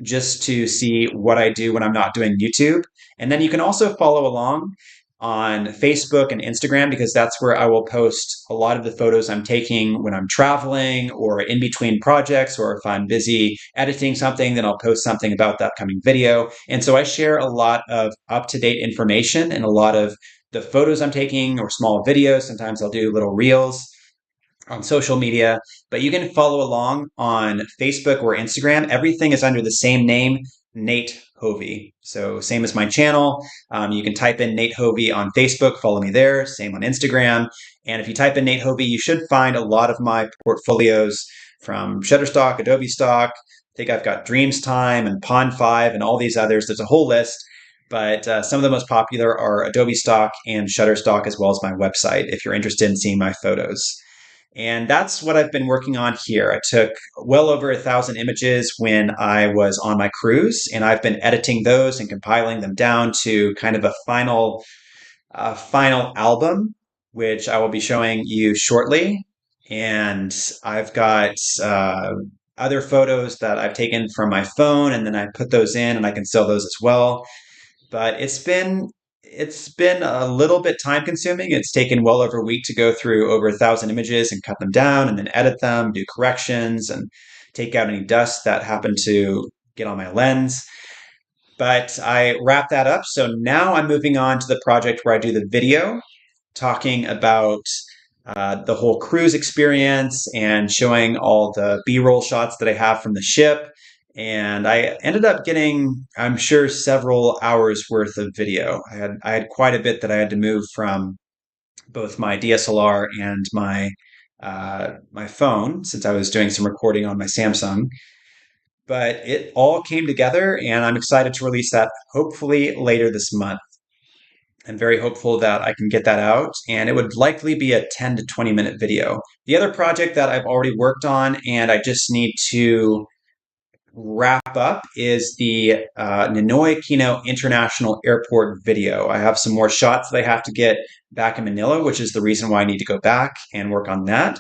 just to see what I do when I'm not doing YouTube. And then you can also follow along on Facebook and Instagram, because that's where I will post a lot of the photos I'm taking when I'm traveling or in between projects, or if I'm busy editing something, then I'll post something about the upcoming video. And so I share a lot of up-to-date information and a lot of the photos I'm taking, or small videos. Sometimes I'll do little reels on social media, but you can follow along on Facebook or Instagram. Everything is under the same name, Nate Hovey. So same as my channel. You can type in Nate Hovey on Facebook, follow me there. Same on Instagram. And if you type in Nate Hovey, you should find a lot of my portfolios from Shutterstock, Adobe Stock. I think I've got Dreams Time and Pond 5 and all these others. There's a whole list. But some of the most popular are Adobe Stock and Shutterstock, as well as my website, if you're interested in seeing my photos. And that's what I've been working on here. I took well over 1,000 images when I was on my cruise, and I've been editing those and compiling them down to kind of a final album, which I will be showing you shortly. And I've got other photos that I've taken from my phone, and then I put those in, and I can sell those as well. But it's been a little bit time consuming. It's taken well over a week to go through over 1,000 images and cut them down and then edit them, do corrections, and take out any dust that happened to get on my lens. But I wrapped that up. So now I'm moving on to the project where I do the video, talking about the whole cruise experience and showing all the B-roll shots that I have from the ship. And I ended up getting, I'm sure, several hours worth of video. I had quite a bit that I had to move from both my DSLR and my phone, since I was doing some recording on my Samsung. But it all came together, and I'm excited to release that hopefully later this month. I'm very hopeful that I can get that out, and it would likely be a 10 to 20 minute video. The other project that I've already worked on and I just need to wrap up is the Ninoy Aquino International Airport video. I have some more shots that I have to get back in Manila, which is the reason why I need to go back and work on that.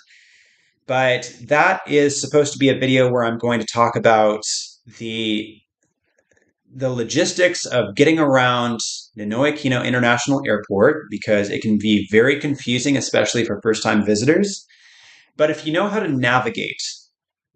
But that is supposed to be a video where I'm going to talk about the the logistics of getting around Ninoy Aquino International Airport, because it can be very confusing, especially for first-time visitors. But if you know how to navigate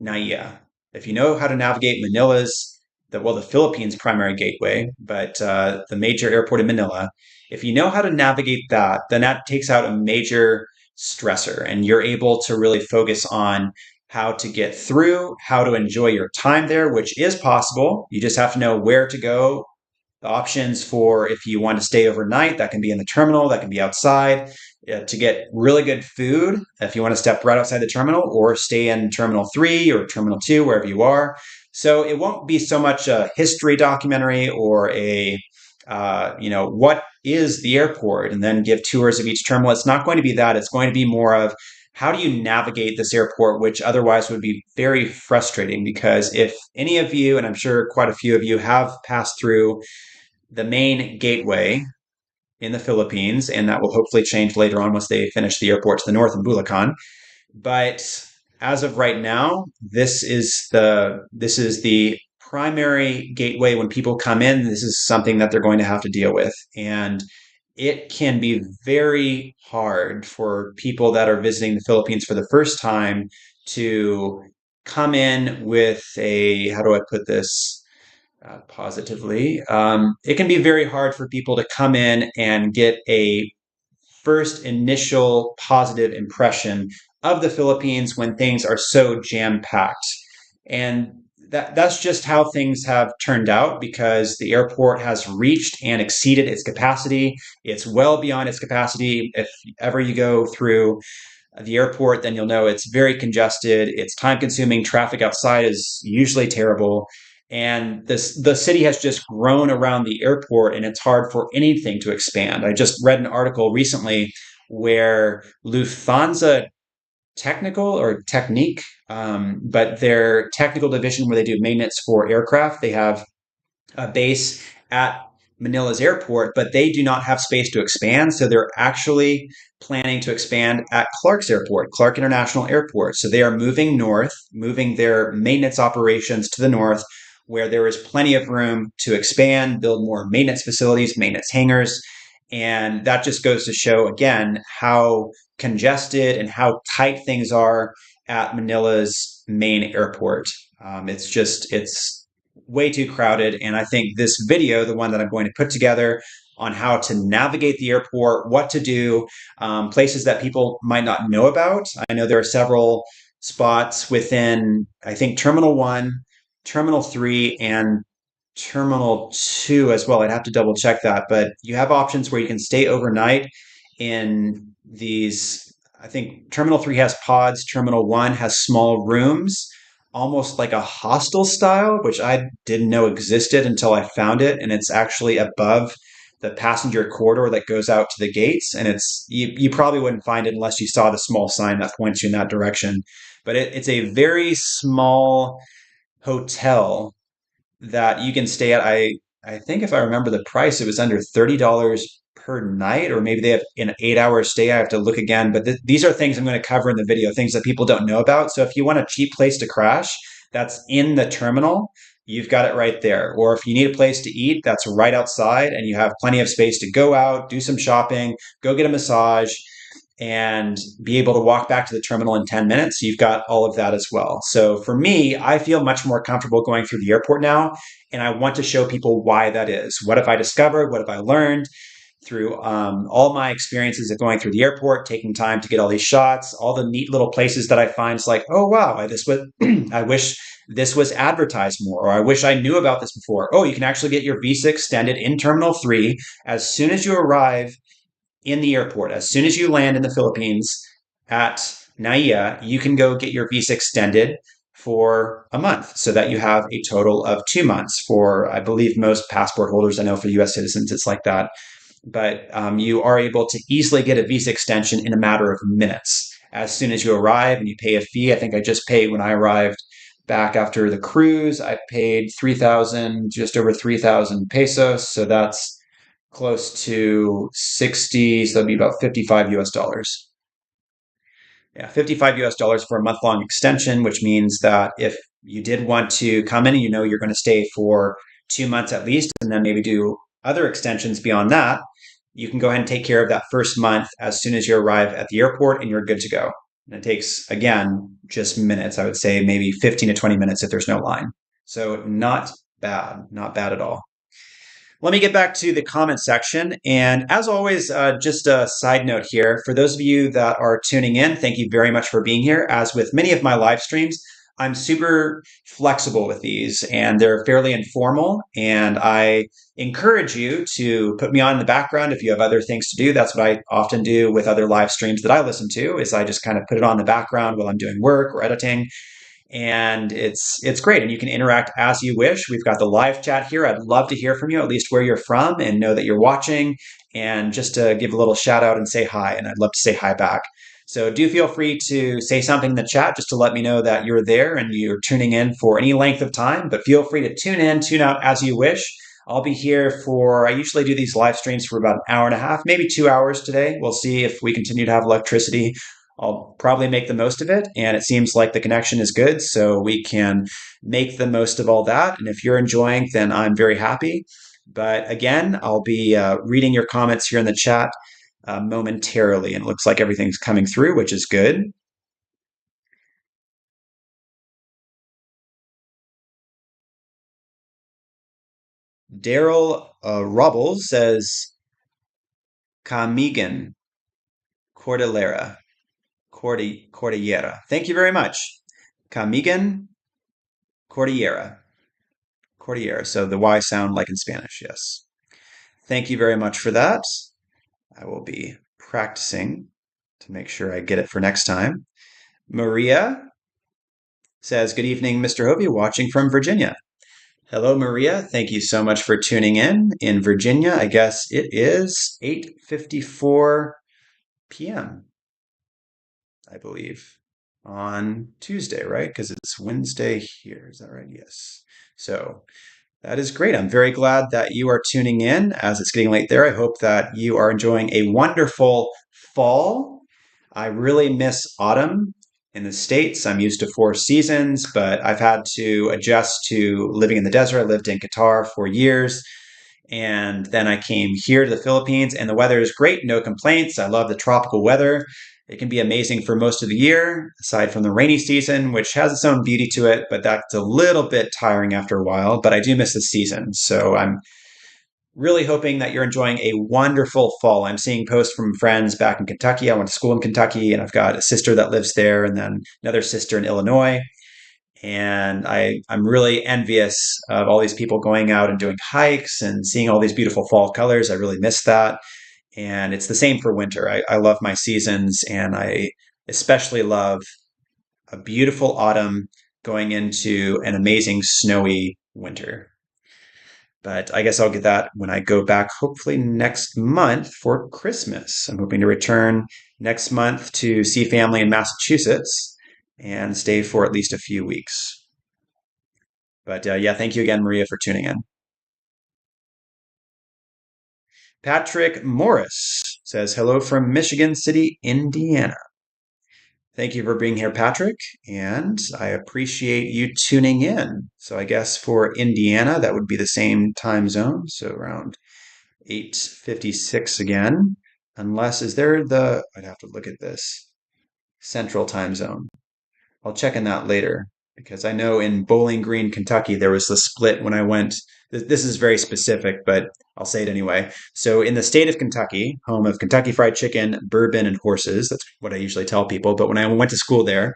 NAIA, if you know how to navigate Manila's, the Philippines' primary gateway, but the major airport in Manila, if you know how to navigate that, then that takes out a major stressor, and you're able to really focus on how to get through, how to enjoy your time there, which is possible. You just have to know where to go. The options for if you want to stay overnight, that can be in the terminal, that can be outside. To get really good food, if you want to step right outside the terminal, or stay in Terminal 3 or Terminal 2, wherever you are. So it won't be so much a history documentary or what is the airport, and then give tours of each terminal. It's not going to be that. It's going to be more of, how do you navigate this airport, which otherwise would be very frustrating, because if any of you, and I'm sure quite a few of you, have passed through the main gateway, in the Philippines, and that will hopefully change later on once they finish the airport to the north in Bulacan. But as of right now, this is the primary gateway when people come in. This is something that they're going to have to deal with, and it can be very hard for people that are visiting the Philippines for the first time to come in with a, how do I put this positively? It can be very hard for people to come in and get a first initial positive impression of the Philippines when things are so jam packed. And that's just how things have turned out because the airport has reached and exceeded its capacity. It's well beyond its capacity. If ever you go through the airport, then you'll know it's very congested. It's time consuming. Traffic outside is usually terrible. And the city has just grown around the airport and it's hard for anything to expand. I just read an article recently where Lufthansa technical or technique, but their technical division where they do maintenance for aircraft, they have a base at Manila's airport, but they do not have space to expand. So they're actually planning to expand at Clark's airport, Clark International Airport. So they are moving north, moving their maintenance operations to the north, where there is plenty of room to expand, build more maintenance facilities, maintenance hangars. And that just goes to show again how congested and how tight things are at Manila's main airport. It's way too crowded. And I think this video, the one that I'm going to put together on how to navigate the airport, what to do, places that people might not know about. I know there are several spots within, I think, Terminal 1, Terminal 3, and Terminal 2 as well. I'd have to double check that. But you have options where you can stay overnight in these. I think Terminal 3 has pods, Terminal 1 has small rooms almost like a hostel style, which I didn't know existed until I found it. And it's actually above the passenger corridor that goes out to the gates. And you probably wouldn't find it unless you saw the small sign that points you in that direction. But it's a very small hotel that you can stay at. I think if I remember the price, it was under $30 per night, or maybe they have an 8 hour stay. I have to look again, but these are things I'm going to cover in the video, things that people don't know about. So if you want a cheap place to crash that's in the terminal, you've got it right there. Or if you need a place to eat, that's right outside and you have plenty of space to go out, do some shopping, go get a massage, and be able to walk back to the terminal in 10 minutes. You've got all of that as well. So for me, I feel much more comfortable going through the airport now. And I want to show people why that is. What have I discovered? What have I learned through all my experiences of going through the airport, taking time to get all these shots, all the neat little places that I find. It's like, oh, wow, this was, I wish this was advertised more, or I wish I knew about this before. Oh, you can actually get your visa extended in Terminal 3 as soon as you arrive in the airport. As soon as you land in the Philippines at Naiya, you can go get your visa extended for a month so that you have a total of 2 months for, I believe, most passport holders. I know for US citizens, it's like that. But you are able to easily get a visa extension in a matter of minutes as soon as you arrive and you pay a fee. I think I just paid when I arrived back after the cruise. I paid 3,000, just over 3,000 pesos. So that's close to 60, so that'd be about 55 US dollars. Yeah, 55 US dollars for a month long extension, which means that if you did want to come in and you know you're going to stay for 2 months at least, and then maybe do other extensions beyond that, you can go ahead and take care of that first month as soon as you arrive at the airport and you're good to go. And it takes, again, just minutes. I would say maybe 15 to 20 minutes if there's no line. So not bad, not bad at all. Let me get back to the comment section. And as always, just a side note here, for those of you that are tuning in, thank you very much for being here. As with many of my live streams, I'm super flexible with these and they're fairly informal. And I encourage you to put me on in the background if you have other things to do. That's what I often do with other live streams that I listen to, is I just kind of put it on the background while I'm doing work or editing. And it's great, and you can interact as you wish. We've got the live chat here. I'd love to hear from you, at least where you're from, and know that you're watching, and just to give a little shout out and say hi, and I'd love to say hi back. So do feel free to say something in the chat just to let me know that you're there and you're tuning in for any length of time, but feel free to tune in, tune out as you wish. I'll be here for, I usually do these live streams for about an hour and a half, maybe 2 hours today. We'll see if we continue to have electricity. I'll probably make the most of it. And it seems like the connection is good, so we can make the most of all that. And if you're enjoying, then I'm very happy. But again, I'll be reading your comments here in the chat momentarily. And it looks like everything's coming through, which is good. Daryl Rubbles says Camigan Cordillera. Cordillera. Thank you very much. Camigan Cordillera. Cordillera. So the Y sound like in Spanish, yes. Thank you very much for that. I will be practicing to make sure I get it for next time. Maria says, Good evening, Mr. Hovey, watching from Virginia. Hello, Maria. Thank you so much for tuning in Virginia. I guess it is 8:54 p.m., I believe, on Tuesday, right? Because it's Wednesday here. Is that right? Yes. So that is great. I'm very glad that you are tuning in as it's getting late there. I hope that you are enjoying a wonderful fall. I really miss autumn in the States. I'm used to 4 seasons, but I've had to adjust to living in the desert. I lived in Qatar for years. And then I came here to the Philippines, and the weather is great, no complaints. I love the tropical weather. It can be amazing for most of the year, aside from the rainy season, which has its own beauty to it, but that's a little bit tiring after a while. But I do miss the season. So I'm really hoping that you're enjoying a wonderful fall. I'm seeing posts from friends back in Kentucky. I went to school in Kentucky, and I've got a sister that lives there, and then another sister in Illinois. And I'm really envious of all these people going out and doing hikes and seeing all these beautiful fall colors. I really miss that. And it's the same for winter. I love my seasons, and I especially love a beautiful autumn going into an amazing snowy winter. But I guess I'll get that when I go back, hopefully next month for Christmas. I'm hoping to return next month to see family in Massachusetts and stay for at least a few weeks. But yeah, thank you again, Maria, for tuning in. Patrick Morris says, Hello from Michigan City, Indiana. Thank you for being here, Patrick, and I appreciate you tuning in. So I guess for Indiana, that would be the same time zone, so around 8:56 again. Unless, is there the, I'd have to look at this, central time zone. I'll check in that later because I know in Bowling Green, Kentucky, there was the split when I went. This is very specific, but I'll say it anyway. So, in the state of Kentucky, home of Kentucky Fried Chicken, bourbon, and horses, that's what I usually tell people. But when I went to school there,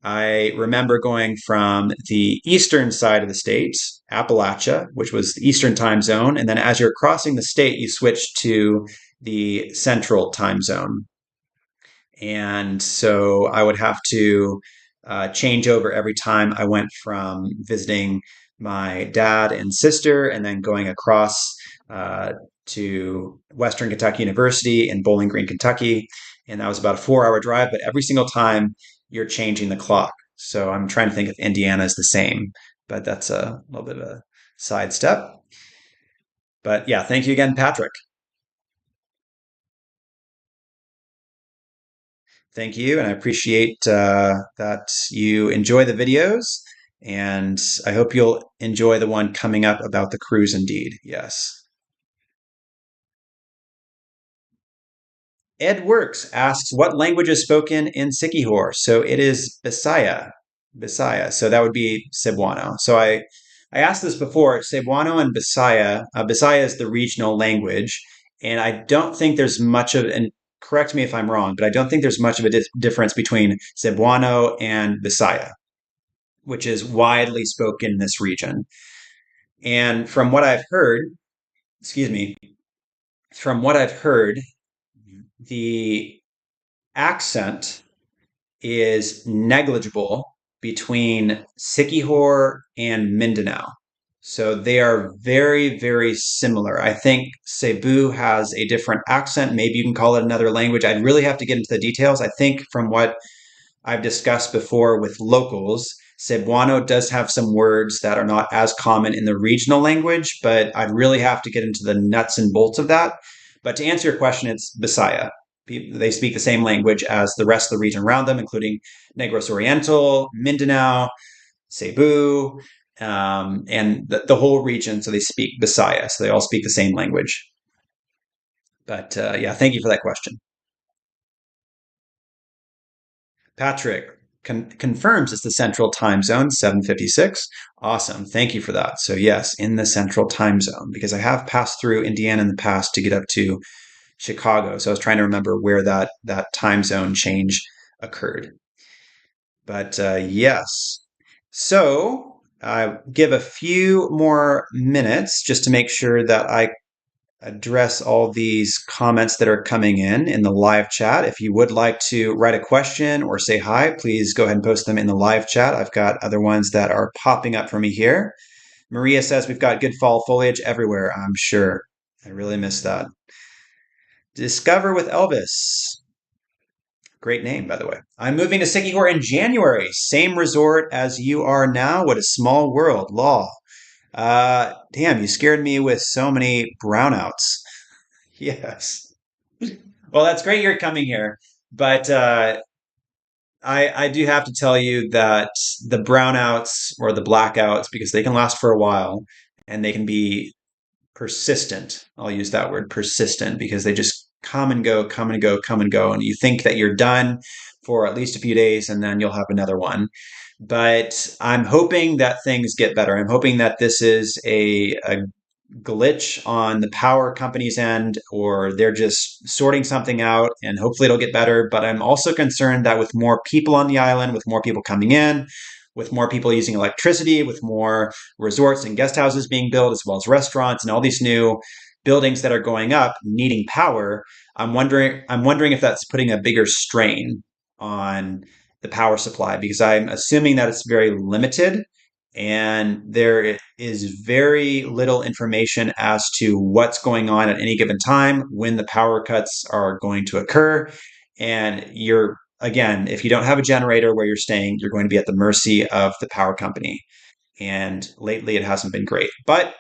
I remember going from the eastern side of the state, Appalachia, which was the eastern time zone. And then as you're crossing the state, you switch to the central time zone. And so I would have to change over every time I went from visiting my dad and sister and then going across to Western Kentucky University in Bowling Green, Kentucky. And that was about a 4 hour drive, but every single time you're changing the clock. So I'm trying to think if Indiana is the same, but that's a little bit of a sidestep. But yeah, thank you again, Patrick. Thank you, and I appreciate that you enjoy the videos, and I hope you'll enjoy the one coming up about the cruise indeed. Yes. Ed Works asks, what language is spoken in Siquijor? So it is Bisaya. Bisaya. So that would be Cebuano. So I asked this before, Cebuano and Bisaya. Bisaya is the regional language, and I don't think there's much of, and correct me if I'm wrong, but I don't think there's much of a difference between Cebuano and Bisaya, which is widely spoken in this region. And from what I've heard, excuse me, from what I've heard, the accent is negligible between Siquijor and Mindanao. So they are very, very similar. I think Cebu has a different accent. Maybe you can call it another language. I'd really have to get into the details. I think from what I've discussed before with locals, Cebuano does have some words that are not as common in the regional language, but I'd really have to get into the nuts and bolts of that. But to answer your question, it's Bisaya. They speak the same language as the rest of the region around them, including Negros Oriental, Mindanao, Cebu, and the whole region. So they speak Bisaya. So they all speak the same language. But yeah, thank you for that question. Patrick confirms it's the central time zone, 7:56. Awesome. Thank you for that. So yes, in the central time zone, because I have passed through Indiana in the past to get up to Chicago. So I was trying to remember where that time zone change occurred. But yes. So I give a few more minutes just to make sure that I address all these comments that are coming in the live chat. If you would like to write a question or say hi, please go ahead and post them in the live chat. I've got other ones that are popping up for me here. Maria says we've got good fall foliage everywhere. I'm sure. I really miss that. Discover with Elvis. Great name, by the way. I'm moving to Siquijor in January. Same resort as you are now. What a small world. Law. Damn, you scared me with so many brownouts. Yes. Well, that's great you're coming here, but I do have to tell you that the brownouts or the blackouts, because they can last for a while and they can be persistent. I'll use that word persistent because they just come and go, come and go, come and go, and you think that you're done for at least a few days, and then you'll have another one. But I'm hoping that things get better. I'm hoping that this is a glitch on the power company's end, or they're just sorting something out and hopefully it'll get better. But I'm also concerned that with more people on the island, with more people coming in, with more people using electricity, with more resorts and guest houses being built, as well as restaurants and all these new buildings that are going up needing power, I'm wondering if that's putting a bigger strain on the power supply, because I'm assuming that it's very limited and there is very little information as to what's going on at any given time, when the power cuts are going to occur. And you're, again, if you don't have a generator where you're staying, you're going to be at the mercy of the power company. And lately it hasn't been great. But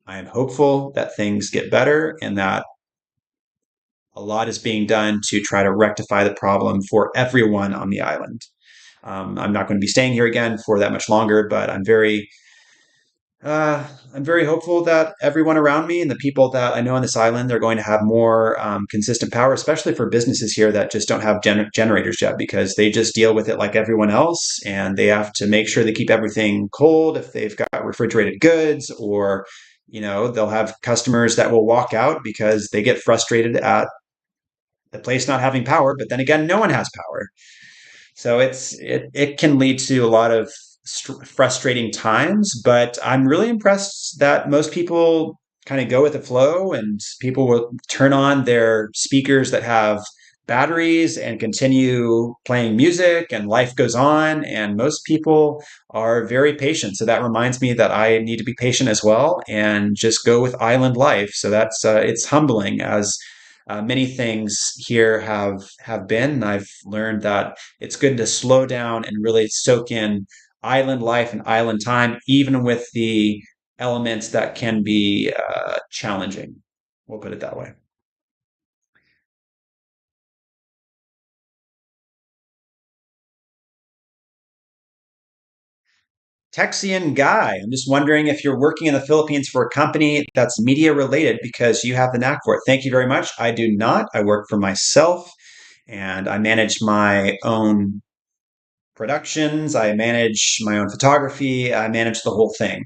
I am hopeful that things get better and that a lot is being done to try to rectify the problem for everyone on the island. I'm not going to be staying here again for that much longer, but I'm very hopeful that everyone around me and the people that I know on this island are going to have more consistent power, especially for businesses here that just don't have generators yet, because they just deal with it like everyone else, and they have to make sure they keep everything cold if they've got refrigerated goods, or they'll have customers that will walk out because they get frustrated at the place not having power, but then again, no one has power. So it can lead to a lot of frustrating times, but I'm really impressed that most people kind of go with the flow, and people will turn on their speakers that have batteries and continue playing music, and life goes on, and most people are very patient. So that reminds me that I need to be patient as well and just go with island life. So that's it's humbling, as many things here have been. I've learned that it's good to slow down and really soak in island life and island time, even with the elements that can be challenging. We'll put it that way. Texian Guy, I'm just wondering if you're working in the Philippines for a company that's media related, because you have the knack for it. Thank you very much. I do not. I work for myself and I manage my own productions. I manage my own photography. I manage the whole thing.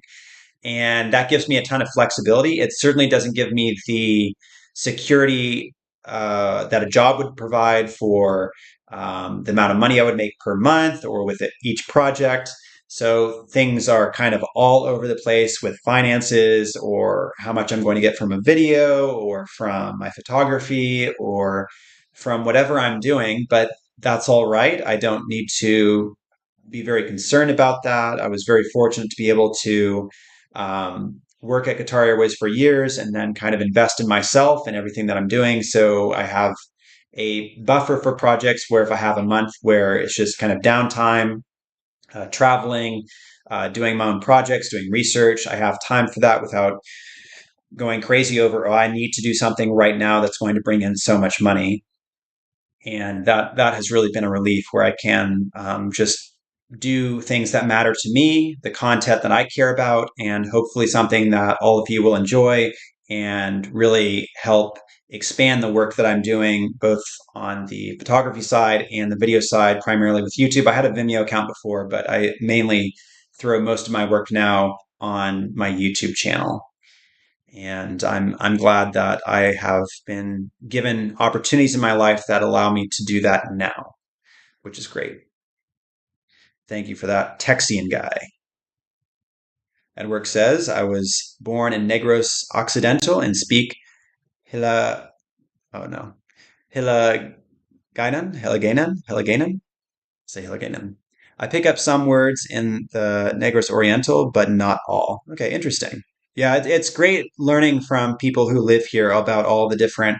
And that gives me a ton of flexibility. It certainly doesn't give me the security that a job would provide for the amount of money I would make per month or with each project. So things are kind of all over the place with finances, or how much I'm going to get from a video or from my photography or from whatever I'm doing. But that's all right. I don't need to be very concerned about that. I was very fortunate to be able to work at Qatar Airways for years and then kind of invest in myself and everything that I'm doing. So I have a buffer for projects where if I have a month where it's just kind of downtime, traveling, doing my own projects, doing research. I have time for that without going crazy over, oh, I need to do something right now that's going to bring in so much money. And that has really been a relief where I can just do things that matter to me, the content that I care about, and hopefully something that all of you will enjoy and really help expand the work that I'm doing, both on the photography side and the video side, primarily with YouTube. I had a Vimeo account before, but I mainly throw most of my work now on my YouTube channel. And I'm glad that I have been given opportunities in my life that allow me to do that now, which is great. Thank you for that, Texian guy. Edwork says, I was born in Negros Occidental and speak Hila, oh no, Hiligaynon? Say Hiligaynon. I pick up some words in the Negros Oriental, but not all. Okay, interesting. Yeah, it's great learning from people who live here about all the different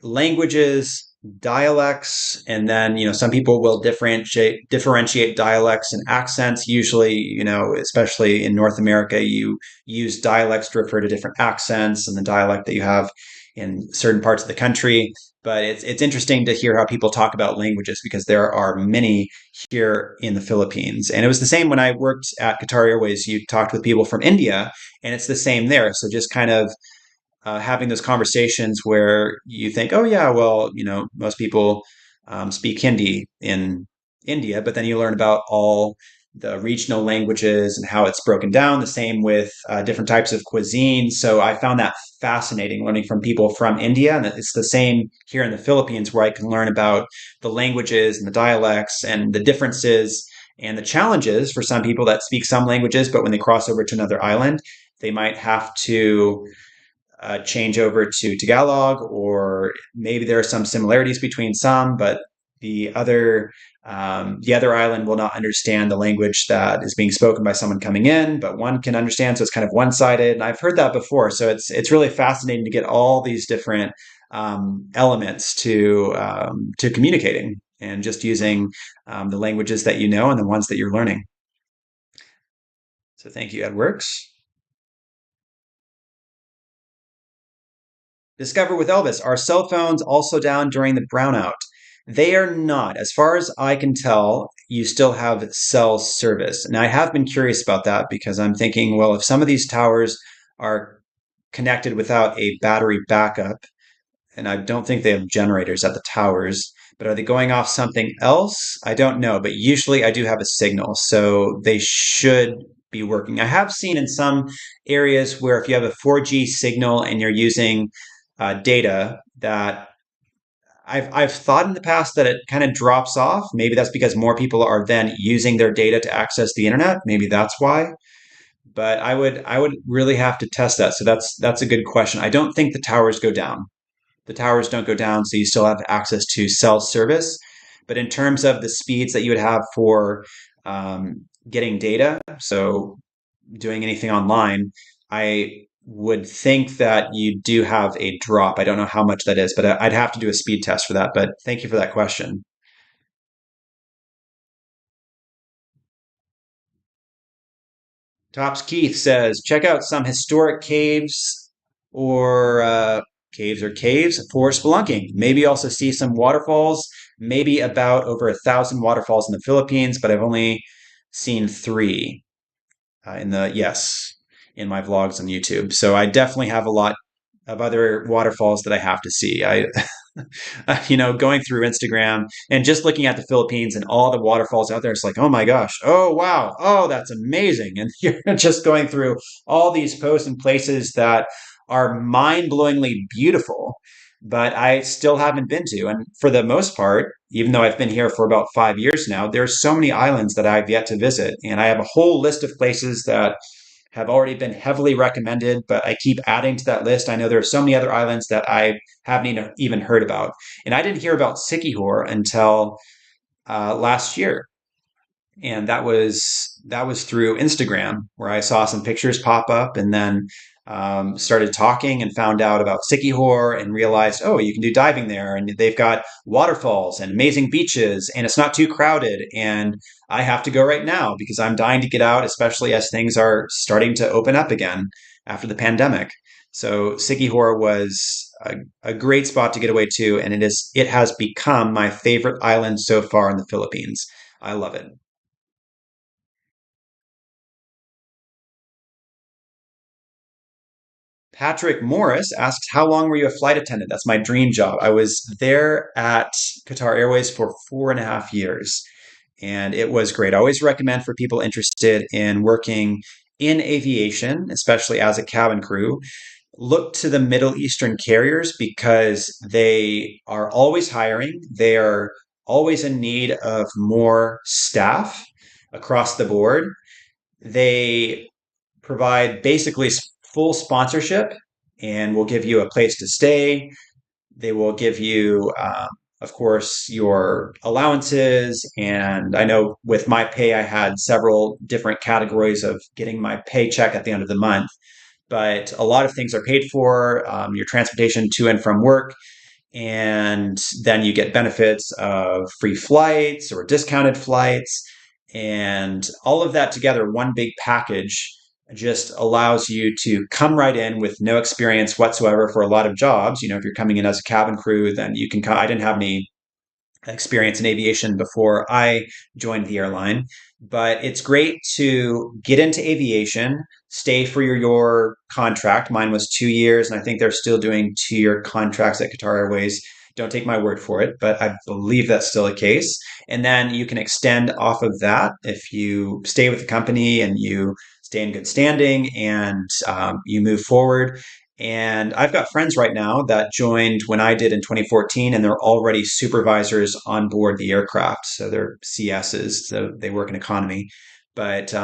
languages, dialects, and then some people will differentiate dialects and accents. Usually, especially in North America, you use dialects to refer to different accents and the dialect that you have in certain parts of the country. But it's interesting to hear how people talk about languages because there are many here in the Philippines. And it was the same when I worked at Qatar Airways. You talked with people from India, and it's the same there. So just kind of having those conversations where you think, oh yeah, well, most people speak Hindi in India, but then you learn about all the regional languages and how it's broken down. The same with different types of cuisine. So I found that fascinating learning from people from India, and it's the same here in the Philippines, where I can learn about the languages and the dialects and the differences and the challenges for some people that speak some languages, but when they cross over to another island, they might have to change over to Tagalog, or maybe there are some similarities between some, but the other island will not understand the language that is being spoken by someone coming in, but one can understand. So it's kind of one-sided, and I've heard that before. So it's really fascinating to get all these different elements to communicating and just using the languages that you know and the ones that you're learning. So thank you, Ed Works. Discover with Elvis, are cell phones also down during the brownout? They are not. As far as I can tell, you still have cell service. And I have been curious about that because I'm thinking, well, if some of these towers are connected without a battery backup, and I don't think they have generators at the towers, but are they going off something else? I don't know, but usually I do have a signal, so they should be working. I have seen in some areas where if you have a 4G signal and you're using data, that I've thought in the past that it kind of drops off. Maybe that's because more people are then using their data to access the internet. Maybe that's why. But I would really have to test that. So that's a good question. I don't think the towers go down. The towers don't go down, so you still have access to cell service. But in terms of the speeds that you would have for getting data, so doing anything online, I would think that you do have a drop. I don't know how much that is, but I'd have to do a speed test for that. But thank you for that question. Tops Keith says, check out some historic or caves for spelunking. Maybe also see some waterfalls. Maybe about over 1,000 waterfalls in the Philippines, but I've only seen three in my vlogs on YouTube. So I definitely have a lot of other waterfalls that I have to see. Going through Instagram and just looking at the Philippines and all the waterfalls out there, it's like, oh my gosh, oh wow, oh that's amazing. And you're just going through all these posts and places that are mind-blowingly beautiful, but I still haven't been to. And for the most part, even though I've been here for about 5 years now, there's so many islands that I've yet to visit. And I have a whole list of places that have already been heavily recommended, but I keep adding to that list. I know there are so many other islands that I haven't even heard about. And I didn't hear about Siquijor until last year. And that was through Instagram, where I saw some pictures pop up, and then started talking and found out about Siquijor and realized, oh, you can do diving there, and they've got waterfalls and amazing beaches, and it's not too crowded. And I have to go right now because I'm dying to get out, especially as things are starting to open up again after the pandemic. So Siquijor was a great spot to get away to, and it has become my favorite island so far in the Philippines. I love it. Patrick Morris asks, how long were you a flight attendant? That's my dream job. I was there at Qatar Airways for 4.5 years, and it was great. I always recommend for people interested in working in aviation, especially as a cabin crew, look to the Middle Eastern carriers because they are always hiring. They are always in need of more staff across the board. They provide basically full sponsorship and will give you a place to stay. They will give you, of course, your allowances. And I know with my pay, I had several different categories of getting my paycheck at the end of the month. But a lot of things are paid for, your transportation to and from work, and then you get benefits of free flights or discounted flights, and all of that together, one big package just allows you to come right in with no experience whatsoever for a lot of jobs. If you're coming in as a cabin crew, then you can I didn't have any experience in aviation before I joined the airline. But it's great to get into aviation, stay for your contract. Mine was 2 years, and I think they're still doing 2-year contracts at Qatar Airways. Don't take my word for it, but I believe that's still the case. And then you can extend off of that if you stay with the company and you stay in good standing and you move forward. And I've got friends right now that joined when I did in 2014, and they're already supervisors on board the aircraft. So they're CSs, so they work in economy. But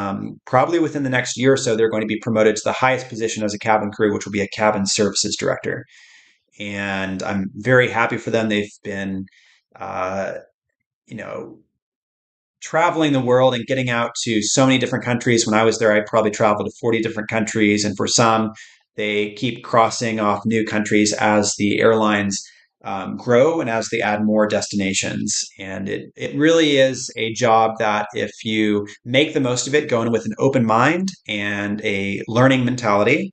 probably within the next year or so, they're going to be promoted to the highest position as a cabin crew, which will be a cabin services director. And I'm very happy for them. They've been, uh, you know, traveling the world and getting out to so many different countries. When I was there, I probably traveled to 40 different countries. And for some, they keep crossing off new countries as the airlines grow and as they add more destinations. And it really is a job that if you make the most of it, going with an open mind and a learning mentality,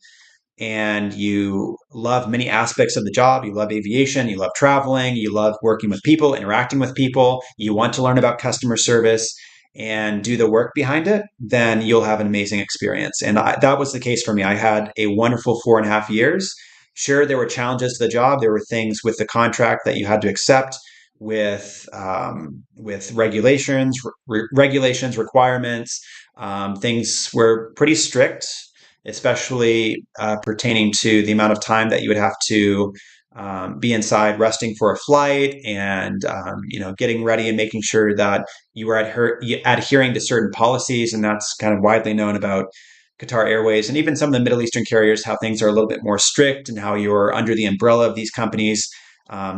and you love many aspects of the job. You love aviation, you love traveling, you love working with people, interacting with people, you want to learn about customer service and do the work behind it, then you'll have an amazing experience. And that was the case for me. I had a wonderful 4.5 years. Sure, there were challenges to the job. There were things with the contract that you had to accept with regulations, requirements. Things were pretty strict, especially pertaining to the amount of time that you would have to be inside resting for a flight and getting ready and making sure that you were adhering to certain policies. And that's kind of widely known about Qatar Airways and even some of the Middle Eastern carriers, how things are a little bit more strict and how you're under the umbrella of these companies,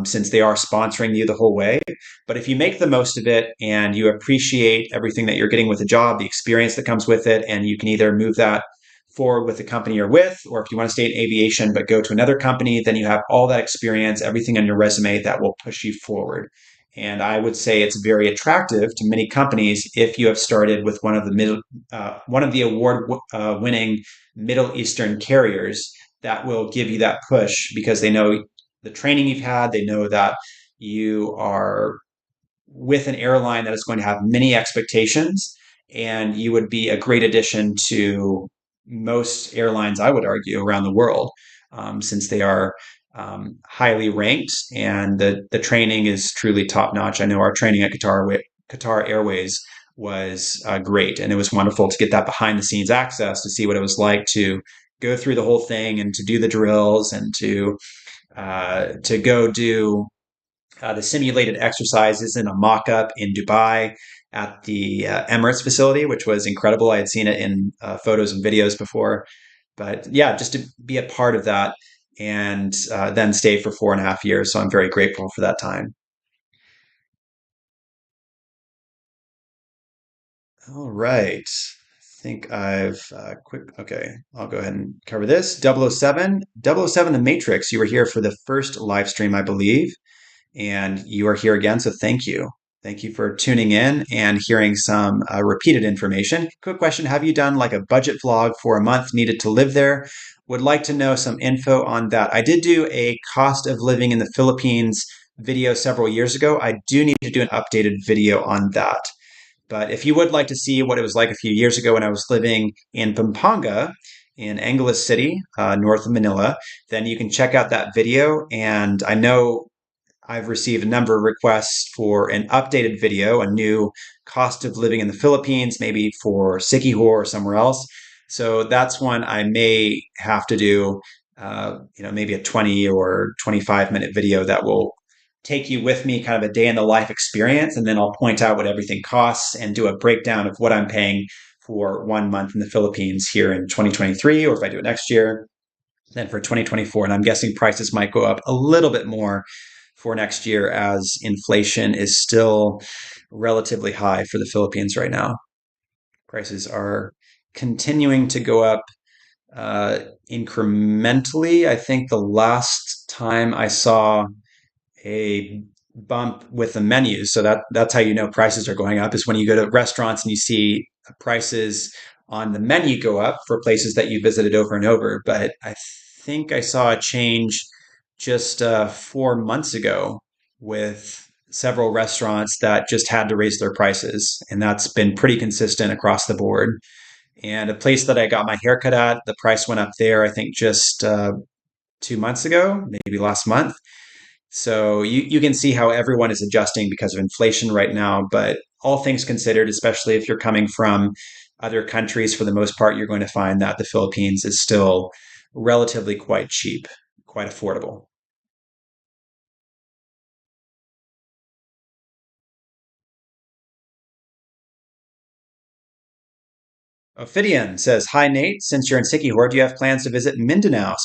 since they are sponsoring you the whole way. But if you make the most of it and you appreciate everything that you're getting with the job, the experience that comes with it, and you can either move that forward with the company you're with, or if you want to stay in aviation but go to another company, then you have all that experience, everything on your resume that will push you forward. And I would say it's very attractive to many companies if you have started with one of the award winning Middle Eastern carriers that will give you that push because they know the training you've had, they know that you are with an airline that is going to have many expectations, and you would be a great addition to most airlines, I would argue, around the world, since they are highly ranked and the training is truly top notch. I know our training at Qatar Airways was great, and it was wonderful to get that behind the scenes access to see what it was like to go through the whole thing and to do the drills and to go do the simulated exercises in a mock up in Dubai at the Emirates facility, which was incredible. I had seen it in photos and videos before. But yeah, just to be a part of that and then stay for 4.5 years. So I'm very grateful for that time. All right. think I've okay, I'll go ahead and cover this. 007, 007 The Matrix. You were here for the first live stream, I believe, and you are here again. So thank you. Thank you for tuning in and hearing some repeated information. Quick question. Have you done like a budget vlog for a month needed to live there? Would like to know some info on that. I did do a cost of living in the Philippines video several years ago. I do need to do an updated video on that. But if you would like to see what it was like a few years ago when I was living in Pampanga in Angeles City, north of Manila, then you can check out that video. And I know I've received a number of requests for an updated video, a new cost of living in the Philippines, maybe for Siquijor or somewhere else. So that's one I may have to do, maybe a 20 or 25-minute video that will take you with me, kind of a day in the life experience. And then I'll point out what everything costs and do a breakdown of what I'm paying for 1 month in the Philippines here in 2023, or if I do it next year, then for 2024. And I'm guessing prices might go up a little bit more for next year as inflation is still relatively high for the Philippines right now. Prices are continuing to go up incrementally. I think the last time I saw a bump with the menus, so that's how you know prices are going up, is when you go to restaurants and you see prices on the menu go up for places that you visited over and over. But I think I saw a change just 4 months ago with several restaurants that just had to raise their prices, and that's been pretty consistent across the board. And a place that I got my haircut at, the price went up there, I think just 2 months ago, maybe last month. So you can see how everyone is adjusting because of inflation right now. But all things considered, especially if you're coming from other countries, for the most part, you're going to find that the Philippines is still relatively quite cheap, quite affordable. Ophidian says, "Hi Nate, since you're in Siquijor, do you have plans to visit Mindanao,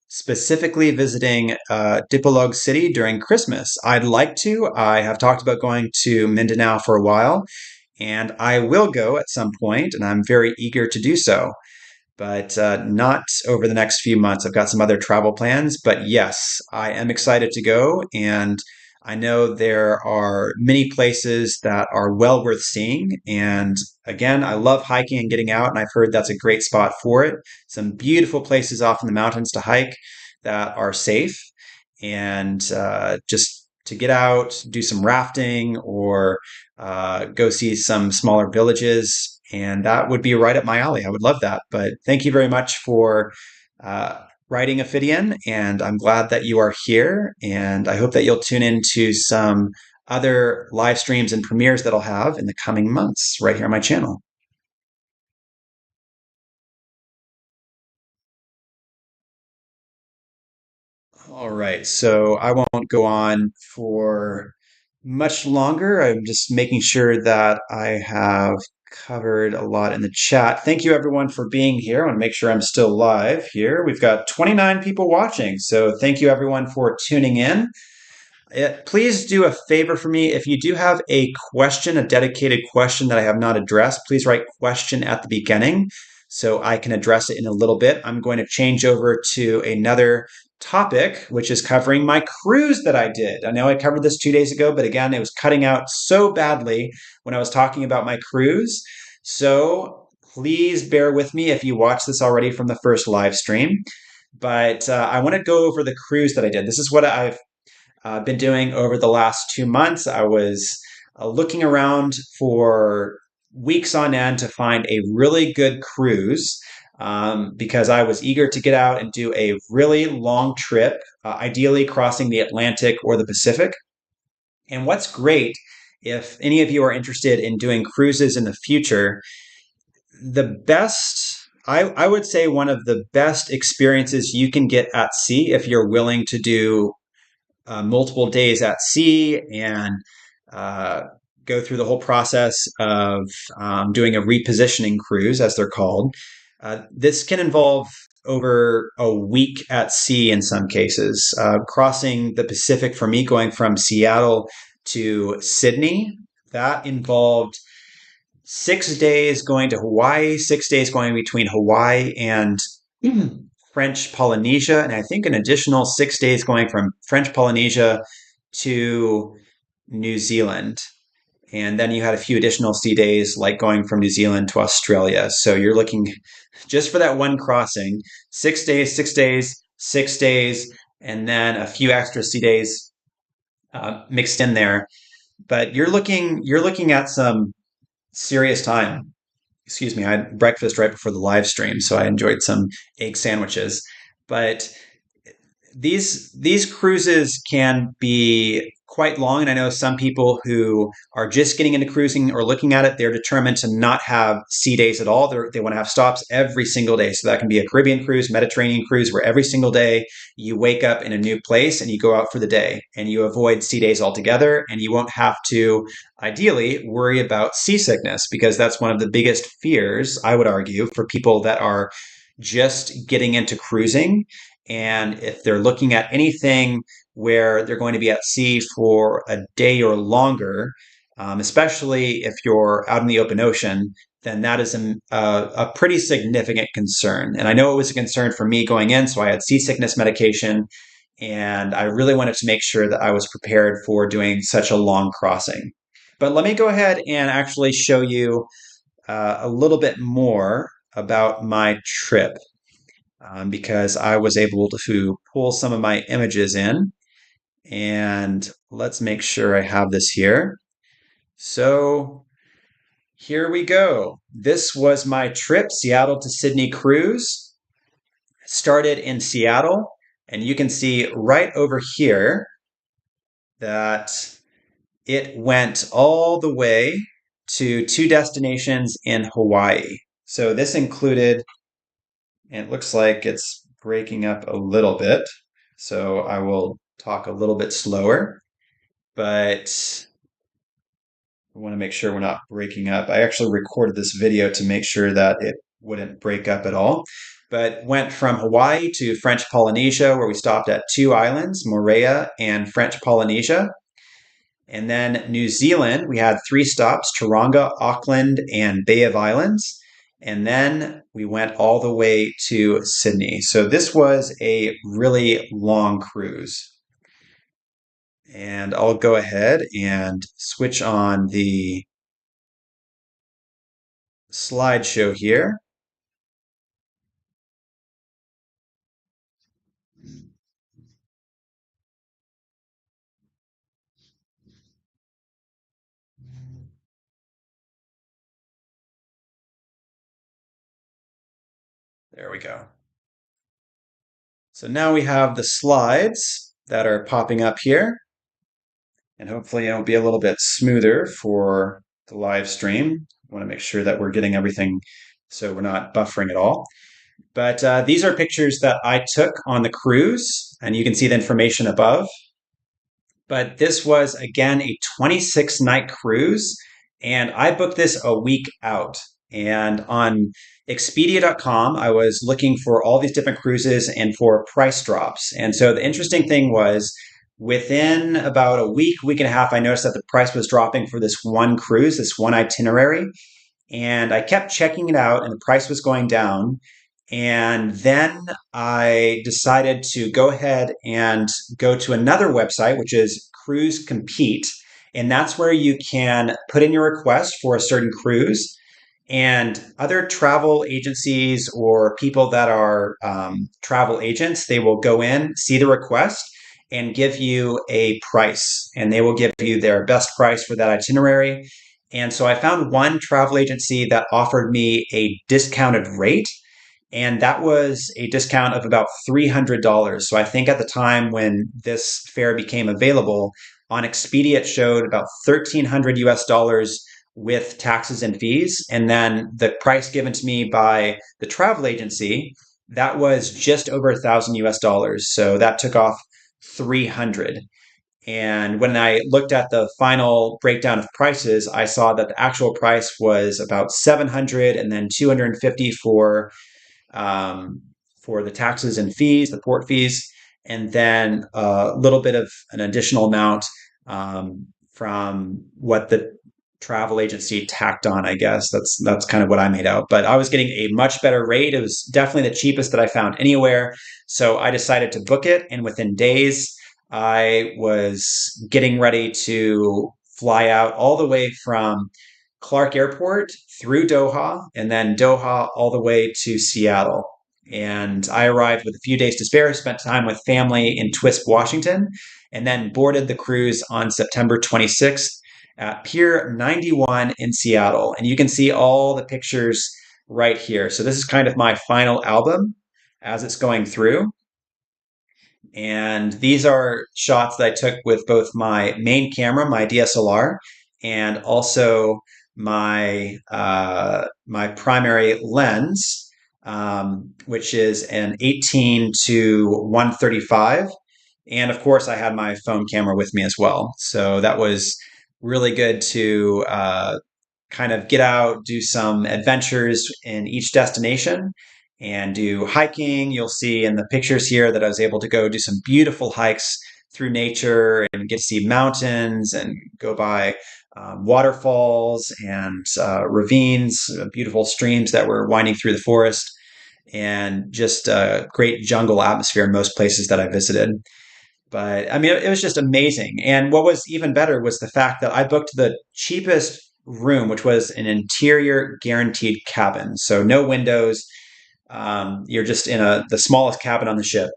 specifically visiting Dipolog City during Christmas? I'd like to. I have talked about going to Mindanao for a while, and I will go at some point, and I'm very eager to do so, but not over the next few months. I've got some other travel plans, but yes, I am excited to go. And I know there are many places that are well worth seeing. And again, I love hiking and getting out, and I've heard that's a great spot for it. Some beautiful places off in the mountains to hike that are safe, and just to get out, do some rafting, or go see some smaller villages. And that would be right up my alley. I would love that. But thank you very much for writing Ophidian. And I'm glad that you are here. And I hope that you'll tune into some other live streams and premieres that I'll have in the coming months right here on my channel. All right, so I won't go on for much longer. I'm just making sure that I have covered a lot in the chat. Thank you everyone for being here. I want to make sure I'm still live here. We've got 29 people watching, so thank you everyone for tuning in. Please do a favor for me. If you do have a question, a dedicated question that I have not addressed, please write question at the beginning so I can address it in a little bit. I'm going to change over to another topic, which is covering my cruise that I did. I know I covered this 2 days ago, but again, it was cutting out so badly when I was talking about my cruise. So please bear with me if you watch this already from the first live stream. But I want to go over the cruise that I did. This is what I've been doing over the last 2 months. I was looking around for weeks on end to find a really good cruise, because I was eager to get out and do a really long trip, ideally crossing the Atlantic or the Pacific. And what's great, if any of you are interested in doing cruises in the future, the best, I would say one of the best experiences you can get at sea, if you're willing to do multiple days at sea and uh, go through the whole process of doing a repositioning cruise, as they're called. This can involve over a week at sea in some cases. Crossing the Pacific for me, going from Seattle to Sydney, that involved 6 days going to Hawaii, 6 days going between Hawaii and French Polynesia, and I think an additional 6 days going from French Polynesia to New Zealand. And then you had a few additional sea days, like going from New Zealand to Australia. So you're looking just for that one crossing, 6 days, 6 days, 6 days, and then a few extra sea days mixed in there. But you're looking at some serious time. Excuse me, I had breakfast right before the live stream, so I enjoyed some egg sandwiches. But these cruises can be quite long, and I know some people who are just getting into cruising or looking at it, they're determined to not have sea days at all. They want to have stops every single day. So that can be a Caribbean cruise, Mediterranean cruise, where every single day you wake up in a new place and you go out for the day and you avoid sea days altogether, and you won't have to ideally worry about seasickness, because that's one of the biggest fears, I would argue, for people that are just getting into cruising. And if they're looking at anything where they're going to be at sea for a day or longer, especially if you're out in the open ocean, then that is a pretty significant concern. And I know it was a concern for me going in, so I had seasickness medication, and I really wanted to make sure that I was prepared for doing such a long crossing. But let me go ahead and actually show you a little bit more about my trip, because I was able to pull some of my images in. And let's make sure I have this here. So here we go. This was my trip, Seattle to Sydney cruise. Started in Seattle, and you can see right over here that it went all the way to two destinations in Hawaii. So this included, and it looks like it's breaking up a little bit. So I will talk a little bit slower, but I want to make sure we're not breaking up. I actually recorded this video to make sure that it wouldn't break up at all. But went from Hawaii to French Polynesia, where we stopped at two islands, Moorea and French Polynesia. And then New Zealand, we had three stops, Taronga, Auckland, and Bay of Islands. And then we went all the way to Sydney. So this was a really long cruise. And I'll go ahead and switch on the slideshow here. There we go. So now we have the slides that are popping up here, and hopefully it'll be a little bit smoother for the live stream. I want to make sure that we're getting everything so we're not buffering at all. But these are pictures that I took on the cruise, and you can see the information above. But this was, again, a 26-night cruise, and I booked this a week out. And on Expedia.com, I was looking for all these different cruises and for price drops. And so the interesting thing was, within about a week, week and a half, I noticed that the price was dropping for this one cruise, this one itinerary. And I kept checking it out, and the price was going down. And then I decided to go ahead and go to another website, which is Cruise Compete. And that's where you can put in your request for a certain cruise. And other travel agencies or people that are travel agents, they will go in, see the request, and give you a price. And they will give you their best price for that itinerary. And so I found one travel agency that offered me a discounted rate, and that was a discount of about $300. So I think at the time when this fare became available on Expedia, it showed about 1,300 US dollars with taxes and fees. And then the price given to me by the travel agency, that was just over 1,000 US dollars. So that took off 300. And when I looked at the final breakdown of prices, I saw that the actual price was about 700 and then 250 for the taxes and fees, the port fees, and then a little bit of an additional amount from what the travel agency tacked on, I guess. That's kind of what I made out. But I was getting a much better rate. It was definitely the cheapest that I found anywhere. So I decided to book it, and within days, I was getting ready to fly out all the way from Clark Airport through Doha, and then Doha all the way to Seattle. And I arrived with a few days to spare, spent time with family in Twisp, Washington, and then boarded the cruise on September 26th at Pier 91 in Seattle. And you can see all the pictures right here. So this is kind of my final album as it's going through. And these are shots that I took with both my main camera, my DSLR, and also my primary lens, which is an 18 to 135. And of course, I had my phone camera with me as well. So that was really good to kind of get out, do some adventures in each destination, and do hiking. You'll see in the pictures here that I was able to go do some beautiful hikes through nature and get to see mountains and go by waterfalls and ravines, beautiful streams that were winding through the forest, and just a great jungle atmosphere in most places that I visited. But I mean, it was just amazing. And what was even better was the fact that I booked the cheapest room, which was an interior guaranteed cabin. So no windows. You're just in the smallest cabin on the ship.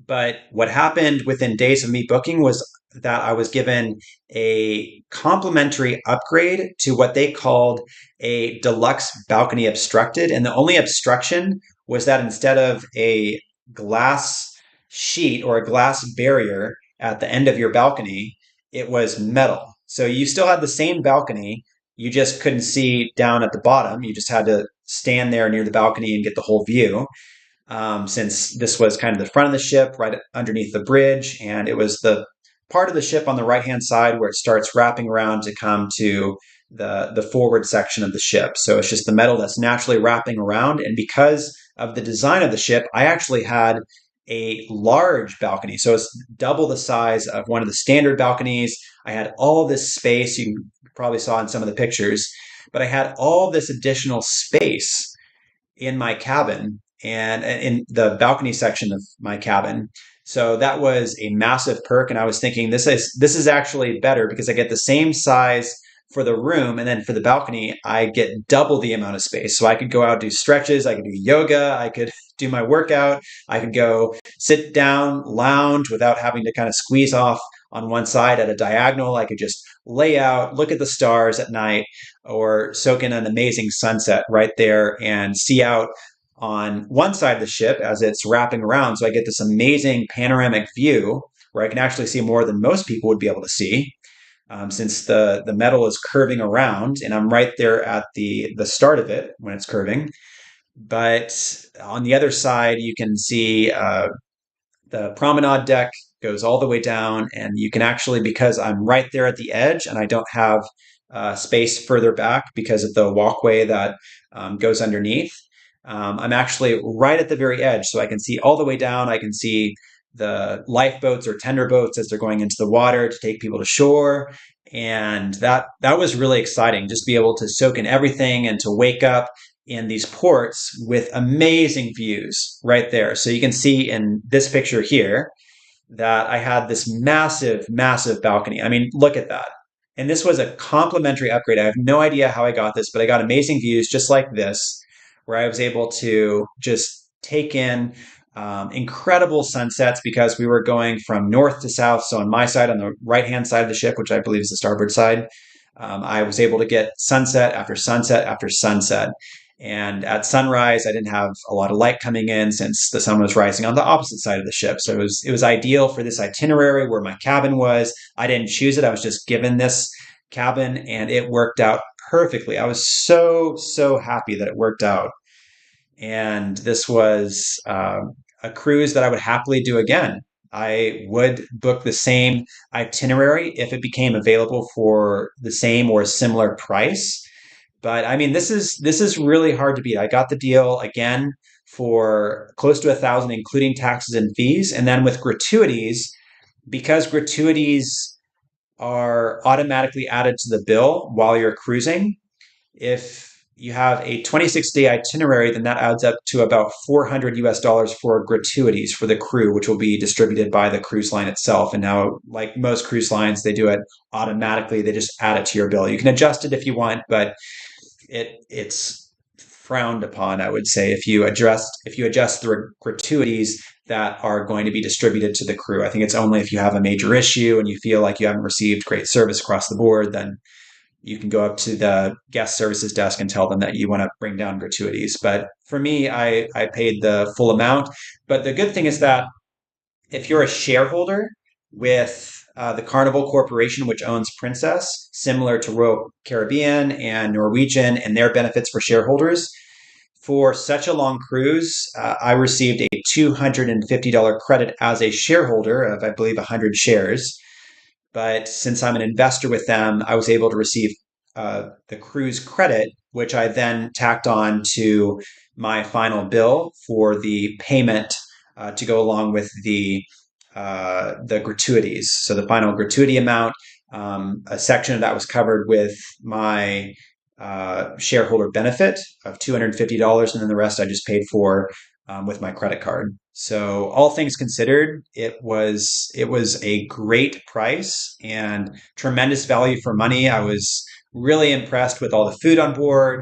But what happened within days of me booking was that I was given a complimentary upgrade to what they called a deluxe balcony obstructed. And the only obstruction was that instead of a glass sheet or a glass barrier at the end of your balcony, it was metal. So you still had the same balcony. You just couldn't see down at the bottom. You just had to stand there near the balcony and get the whole view, since this was kind of the front of the ship right underneath the bridge, and it was the part of the ship on the right hand side where it starts wrapping around to come to the forward section of the ship. So it's just the metal that's naturally wrapping around. And because of the design of the ship, I actually had a large balcony. So it's double the size of one of the standard balconies. I had all this space. You probably saw in some of the pictures, but I had all this additional space in my cabin and in the balcony section of my cabin. So that was a massive perk. And I was thinking this is actually better because I get the same size for the room, and then for the balcony, I get double the amount of space. So I could go out, do stretches, I could do yoga, I could do my workout, I could go sit down, lounge without having to kind of squeeze off on one side at a diagonal. I could just lay out, look at the stars at night, or soak in an amazing sunset right there and see out on one side of the ship as it's wrapping around. So I get this amazing panoramic view where I can actually see more than most people would be able to see, since the metal is curving around and I'm right there at the start of it when it's curving. But on the other side, you can see the promenade deck goes all the way down, and you can actually, because I'm right there at the edge and I don't have space further back because of the walkway that goes underneath, I'm actually right at the very edge. So I can see all the way down. I can see the lifeboats or tender boats as they're going into the water to take people to shore. And that was really exciting, just to be able to soak in everything and to wake up in these ports with amazing views right there. So you can see in this picture here that I had this massive, massive balcony. I mean, look at that. And this was a complimentary upgrade. I have no idea how I got this, but I got amazing views just like this, where I was able to just take in incredible sunsets because we were going from north to south. So on my side, on the right hand side of the ship, which I believe is the starboard side, I was able to get sunset after sunset after sunset. And at sunrise, I didn't have a lot of light coming in since the sun was rising on the opposite side of the ship. So it was ideal for this itinerary where my cabin was. I didn't choose it. I was just given this cabin, and it worked out perfectly. I was so happy that it worked out. And this was a cruise that I would happily do again. I would book the same itinerary if it became available for the same or similar price. But I mean, this is really hard to beat. I got the deal again for close to 1,000, including taxes and fees, and then with gratuities, because gratuities are automatically added to the bill while you're cruising. If you have a 26-day itinerary, then that adds up to about 400 US dollars for gratuities for the crew, which will be distributed by the cruise line itself. And now, like most cruise lines, they do it automatically. They just add it to your bill. You can adjust it if you want, but it's frowned upon, I would say, if you adjust the gratuities that are going to be distributed to the crew. I think it's only if you have a major issue and you feel like you haven't received great service across the board, then you can go up to the guest services desk and tell them that you want to bring down gratuities. But for me, I paid the full amount. But the good thing is that if you're a shareholder with the Carnival Corporation, which owns Princess, similar to Royal Caribbean and Norwegian, and their benefits for shareholders, for such a long cruise, I received a $250 credit as a shareholder of, I believe, 100 shares. But since I'm an investor with them, I was able to receive the cruise credit, which I then tacked on to my final bill for the payment to go along with the gratuities. So the final gratuity amount, a section of that was covered with my shareholder benefit of $250, and then the rest I just paid for with my credit card. So all things considered, it was a great price and tremendous value for money. I was really impressed with all the food on board,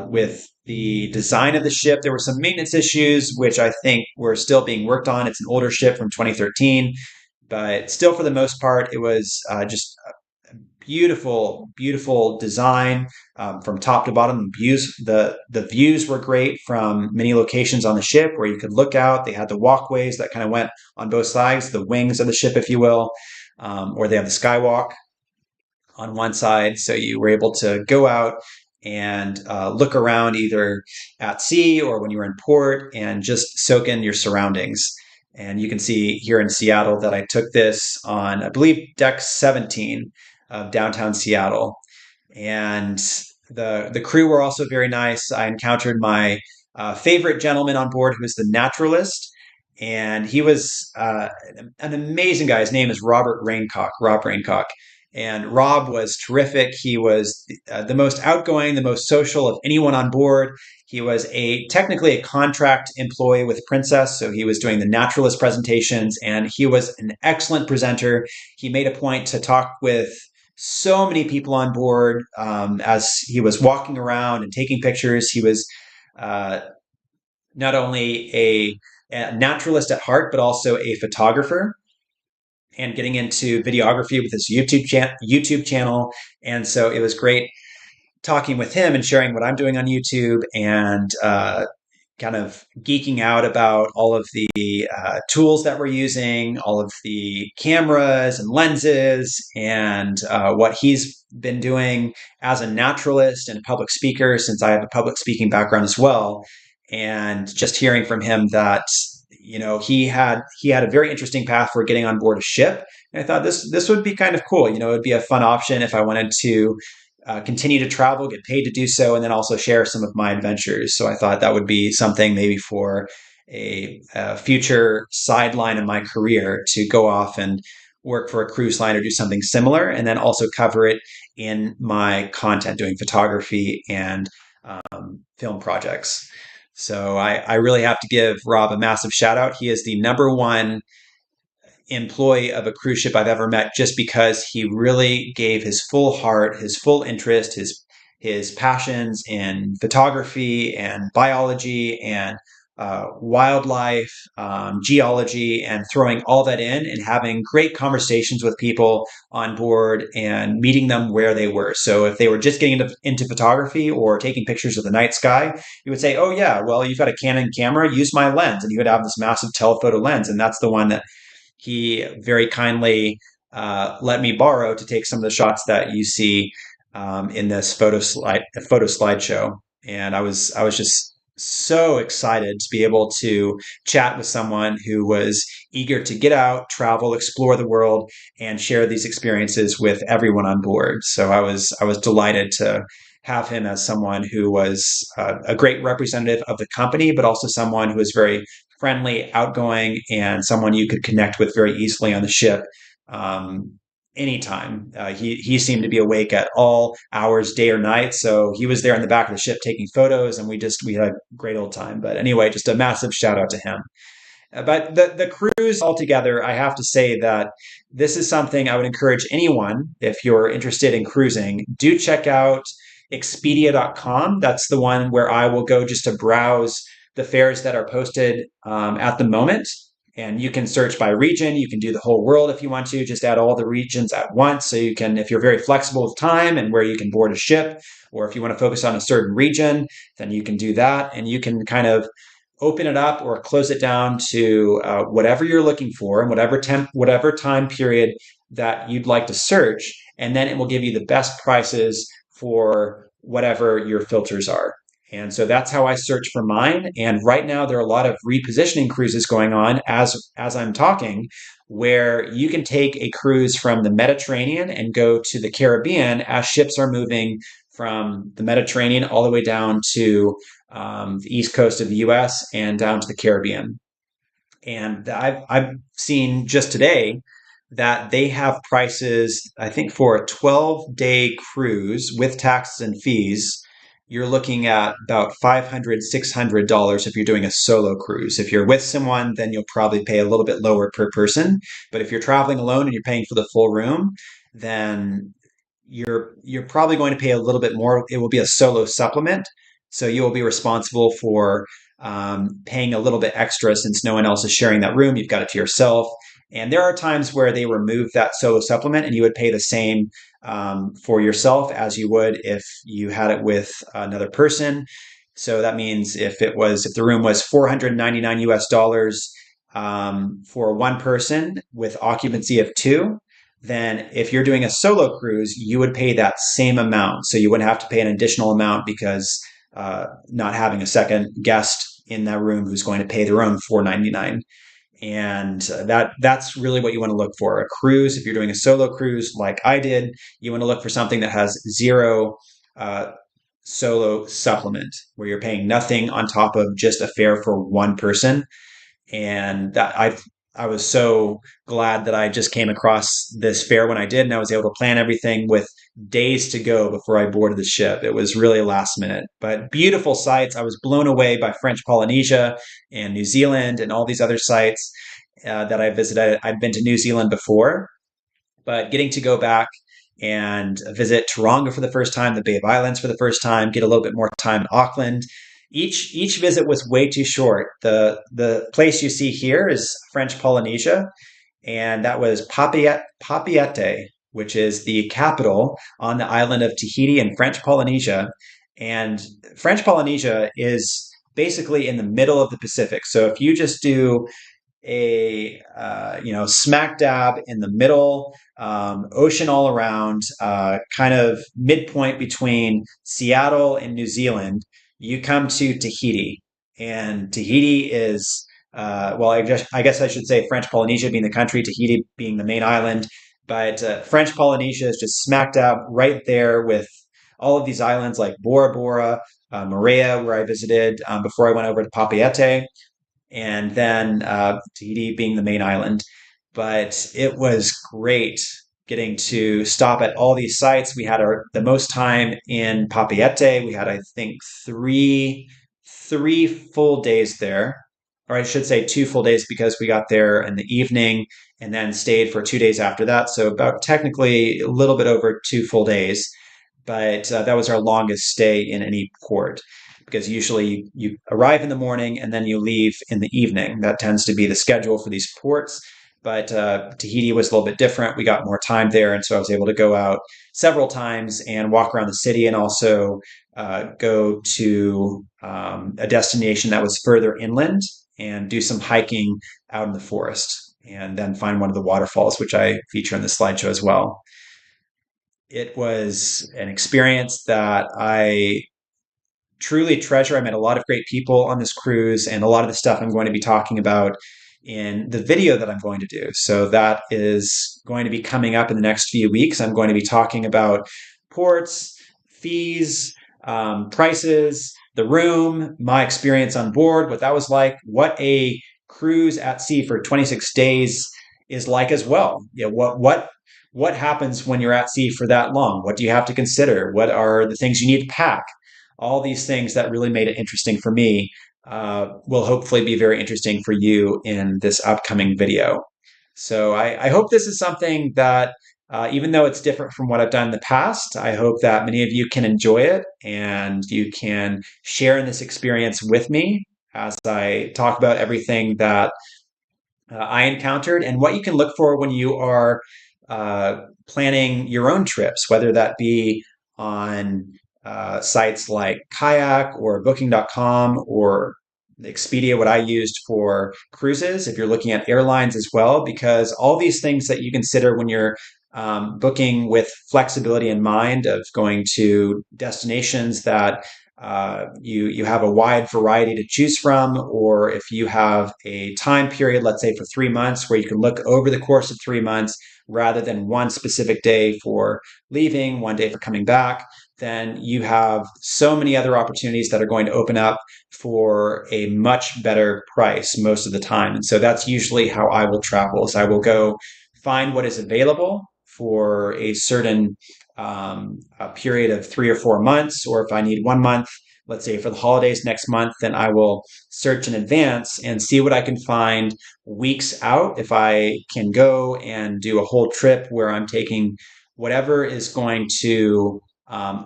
with the design of the ship. There were some maintenance issues, which I think were still being worked on. It's an older ship from 2013, but still, for the most part, it was just beautiful, beautiful design from top to bottom. The views were great from many locations on the ship where you could look out. They had the walkways that kind of went on both sides, the wings of the ship, if you will, or they have the skywalk on one side. So you were able to go out and look around either at sea or when you were in port and just soak in your surroundings. And you can see here in Seattle that I took this on, I believe, deck 17 of downtown Seattle. And the crew were also very nice. I encountered my favorite gentleman on board, who was the naturalist, and he was an amazing guy. His name is Robert Raincock, Rob Raincock. And Rob was terrific. He was the most outgoing, the most social of anyone on board. He was technically a contract employee with Princess, so he was doing the naturalist presentations, and he was an excellent presenter. He made a point to talk with so many people on board as he was walking around and taking pictures. He was uh, not only a naturalist at heart, but also a photographer and getting into videography with his YouTube channel. And so it was great talking with him and sharing what I'm doing on YouTube and kind of geeking out about all of the tools that we're using, all of the cameras and lenses, and what he's been doing as a naturalist and public speaker, since I have a public speaking background as well. And just hearing from him that he had a very interesting path for getting on board a ship. And I thought this would be kind of cool. It would be a fun option if I wanted to continue to travel, get paid to do so, and then also share some of my adventures. So I thought that would be something maybe for a future sideline in my career to go off and work for a cruise line or do something similar, and then also cover it in my content, doing photography and film projects. So I really have to give Rob a massive shout out. He is the number one employee of a cruise ship I've ever met, just because he really gave his full heart, his full interest, his passions in photography and biology and wildlife, geology, and throwing all that in and having great conversations with people on board and meeting them where they were. So if they were just getting into photography or taking pictures of the night sky, he would say, "Oh yeah, well, you've got a Canon camera, use my lens." And he would have this massive telephoto lens, and that's the one that he very kindly let me borrow to take some of the shots that you see in this photo slideshow. And I was just so excited to be able to chat with someone who was eager to get out, travel, explore the world, and share these experiences with everyone on board. So I was delighted to have him as someone who was a great representative of the company, but also someone who was very friendly, outgoing, and someone you could connect with very easily on the ship. Um, anytime. He seemed to be awake at all hours, day or night. So he was there in the back of the ship taking photos, and we had a great old time. But anyway, just a massive shout out to him. But the cruise altogether, I have to say that this is something I would encourage anyone, if you're interested in cruising, do check out Expedia.com. That's the one where I will go just to browse the fares that are posted at the moment. And you can search by region. You can do the whole world if you want to, just add all the regions at once. So you can, if you're very flexible with time and where you can board a ship, or if you want to focus on a certain region, then you can do that. And you can kind of open it up or close it down to whatever you're looking for and whatever time period that you'd like to search, and then it will give you the best prices for whatever your filters are. And so that's how I search for mine. And right now there are a lot of repositioning cruises going on as I'm talking, where you can take a cruise from the Mediterranean and go to the Caribbean as ships are moving from the Mediterranean all the way down to the east coast of the U.S. and down to the Caribbean. And I've seen just today that they have prices, I think for a 12-day cruise with taxes and fees, you're looking at about $500, $600 if you're doing a solo cruise. If you're with someone, then you'll probably pay a little bit lower per person. But if you're traveling alone and you're paying for the full room, then you're probably going to pay a little bit more. It will be a solo supplement. So you will be responsible for paying a little bit extra since no one else is sharing that room. You've got it to yourself. And there are times where they remove that solo supplement and you would pay the same for yourself as you would if you had it with another person. So that means if the room was 499 US dollars for one person with occupancy of two, then if you're doing a solo cruise, you would pay that same amount. So you wouldn't have to pay an additional amount because not having a second guest in that room who's going to pay their own $499. And that's really what you want to look for. A cruise, if you're doing a solo cruise like I did, you want to look for something that has zero solo supplement, where you're paying nothing on top of just a fare for one person. And I was so glad that I just came across this fair when I did, and I was able to plan everything with days to go before I boarded the ship. It was really last minute, but beautiful sights. I was blown away by French Polynesia and New Zealand and all these other sites that I visited. I'd been to New Zealand before, but getting to go back and visit Taronga for the first time, the Bay of Islands for the first time, get a little bit more time in Auckland. Each visit was way too short. The place you see here is French Polynesia, and that was Papeete, which is the capital on the island of Tahiti in French Polynesia. And French Polynesia is basically in the middle of the Pacific. So if you just do a smack dab in the middle, ocean all around, kind of midpoint between Seattle and New Zealand, you come to Tahiti. And Tahiti is well, I guess I should say French Polynesia being the country, Tahiti being the main island. But French Polynesia is just smack dab right there with all of these islands like Bora Bora, Moorea, where I visited before I went over to Papeete, and then Tahiti being the main island. But it was great getting to stop at all these sites. We had the most time in Papeete. We had, I think, three full days there, or I should say 2 full days because we got there in the evening and then stayed for 2 days after that. So about technically a little bit over 2 full days, but that was our longest stay in any port because usually you arrive in the morning and then you leave in the evening. That tends to be the schedule for these ports. But Tahiti was a little bit different. We got more time there, and so I was able to go out several times and walk around the city, and also go to a destination that was further inland and do some hiking out in the forest, and then find one of the waterfalls, which I feature in the slideshow as well. It was an experience that I truly treasure. I met a lot of great people on this cruise, and a lot of the stuff I'm going to be talking about in the video that I'm going to do. So that is going to be coming up in the next few weeks. I'm going to be talking about ports, fees, prices, the room, my experience on board, what that was like, what a cruise at sea for 26 days is like as well. what happens when you're at sea for that long? What do you have to consider? What are the things you need to pack? All these things that really made it interesting for me will hopefully be very interesting for you in this upcoming video. So I hope this is something that, even though it's different from what I've done in the past, I hope that many of you can enjoy it and you can share in this experience with me as I talk about everything that I encountered and what you can look for when you are planning your own trips, whether that be on sites like Kayak or Booking.com or Expedia, what I used for cruises, if you're looking at airlines as well, because all these things that you consider when you're booking with flexibility in mind of going to destinations that you have a wide variety to choose from, or if you have a time period, let's say for 3 months, where you can look over the course of 3 months rather than one specific day for leaving, one day for coming back, then you have so many other opportunities that are going to open up for a much better price most of the time. And so that's usually how I will travel, is I will go find what is available for a certain a period of 3 or 4 months, or if I need 1 month, let's say for the holidays next month, then I will search in advance and see what I can find weeks out. If I can go and do a whole trip where I'm taking whatever is going to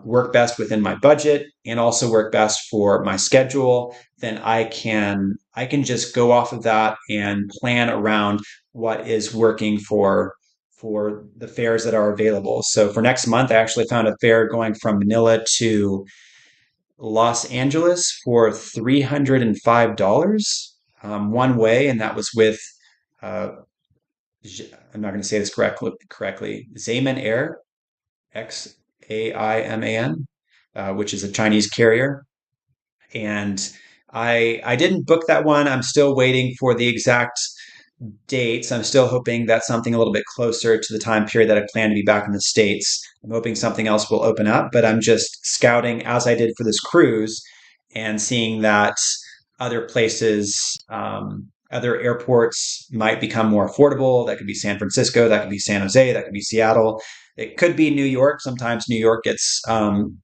work best within my budget and also work best for my schedule, then I can just go off of that and plan around what is working for the fares that are available. So for next month, I actually found a fare going from Manila to Los Angeles for $305 one way, and that was with uh, I'm not going to say this correctly, Zayman Air, Xaiman, which is a Chinese carrier. And I didn't book that one. I'm still waiting for the exact dates. I'm still hoping that something a little bit closer to the time period that I plan to be back in the States. I'm hoping something else will open up, but I'm just scouting as I did for this cruise and seeing that other places, other airports might become more affordable. That could be San Francisco, that could be San Jose, that could be Seattle. It could be New York. Sometimes New York gets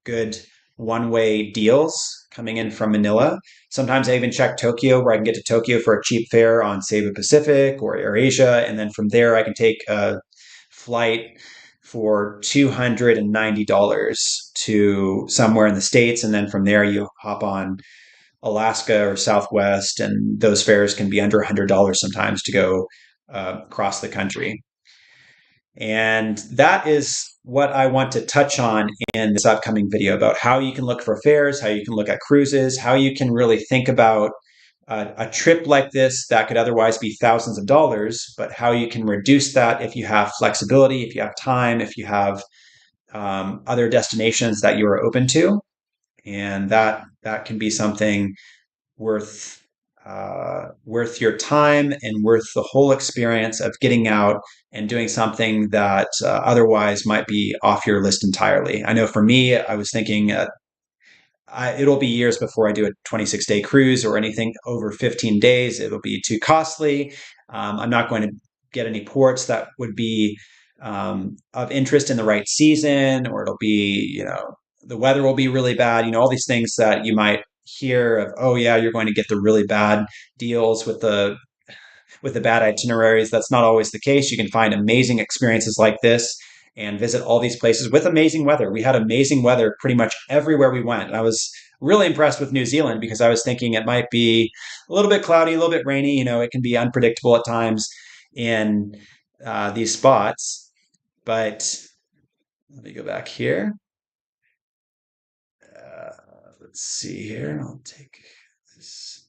good one-way deals coming in from Manila. Sometimes I even check Tokyo, where I can get to Tokyo for a cheap fare on Cebu Pacific or AirAsia, and then from there I can take a flight for $290 to somewhere in the States, and then from there you hop on Alaska or Southwest, and those fares can be under $100 sometimes to go across the country. And that is what I want to touch on in this upcoming video, about how you can look for fares, how you can look at cruises, how you can really think about a trip like this that could otherwise be thousands of dollars, but how you can reduce that if you have flexibility, if you have time, if you have other destinations that you are open to. And that can be something worth worth your time and worth the whole experience of getting out and doing something that otherwise might be off your list entirely. I know for me, I was thinking it'll be years before I do a 26-day cruise or anything over 15 days. It'll be too costly. I'm not going to get any ports that would be of interest in the right season, or it'll be, the weather will be really bad. All these things that you might hear of, oh yeah, you're going to get the really bad deals with the bad itineraries. That's not always the case. You can find amazing experiences like this and visit all these places with amazing weather. We had amazing weather pretty much everywhere we went. And I was really impressed with New Zealand, because I was thinking it might be a little bit cloudy, a little bit rainy. It can be unpredictable at times in these spots. But let me go back here. Let's see here. I'll take this.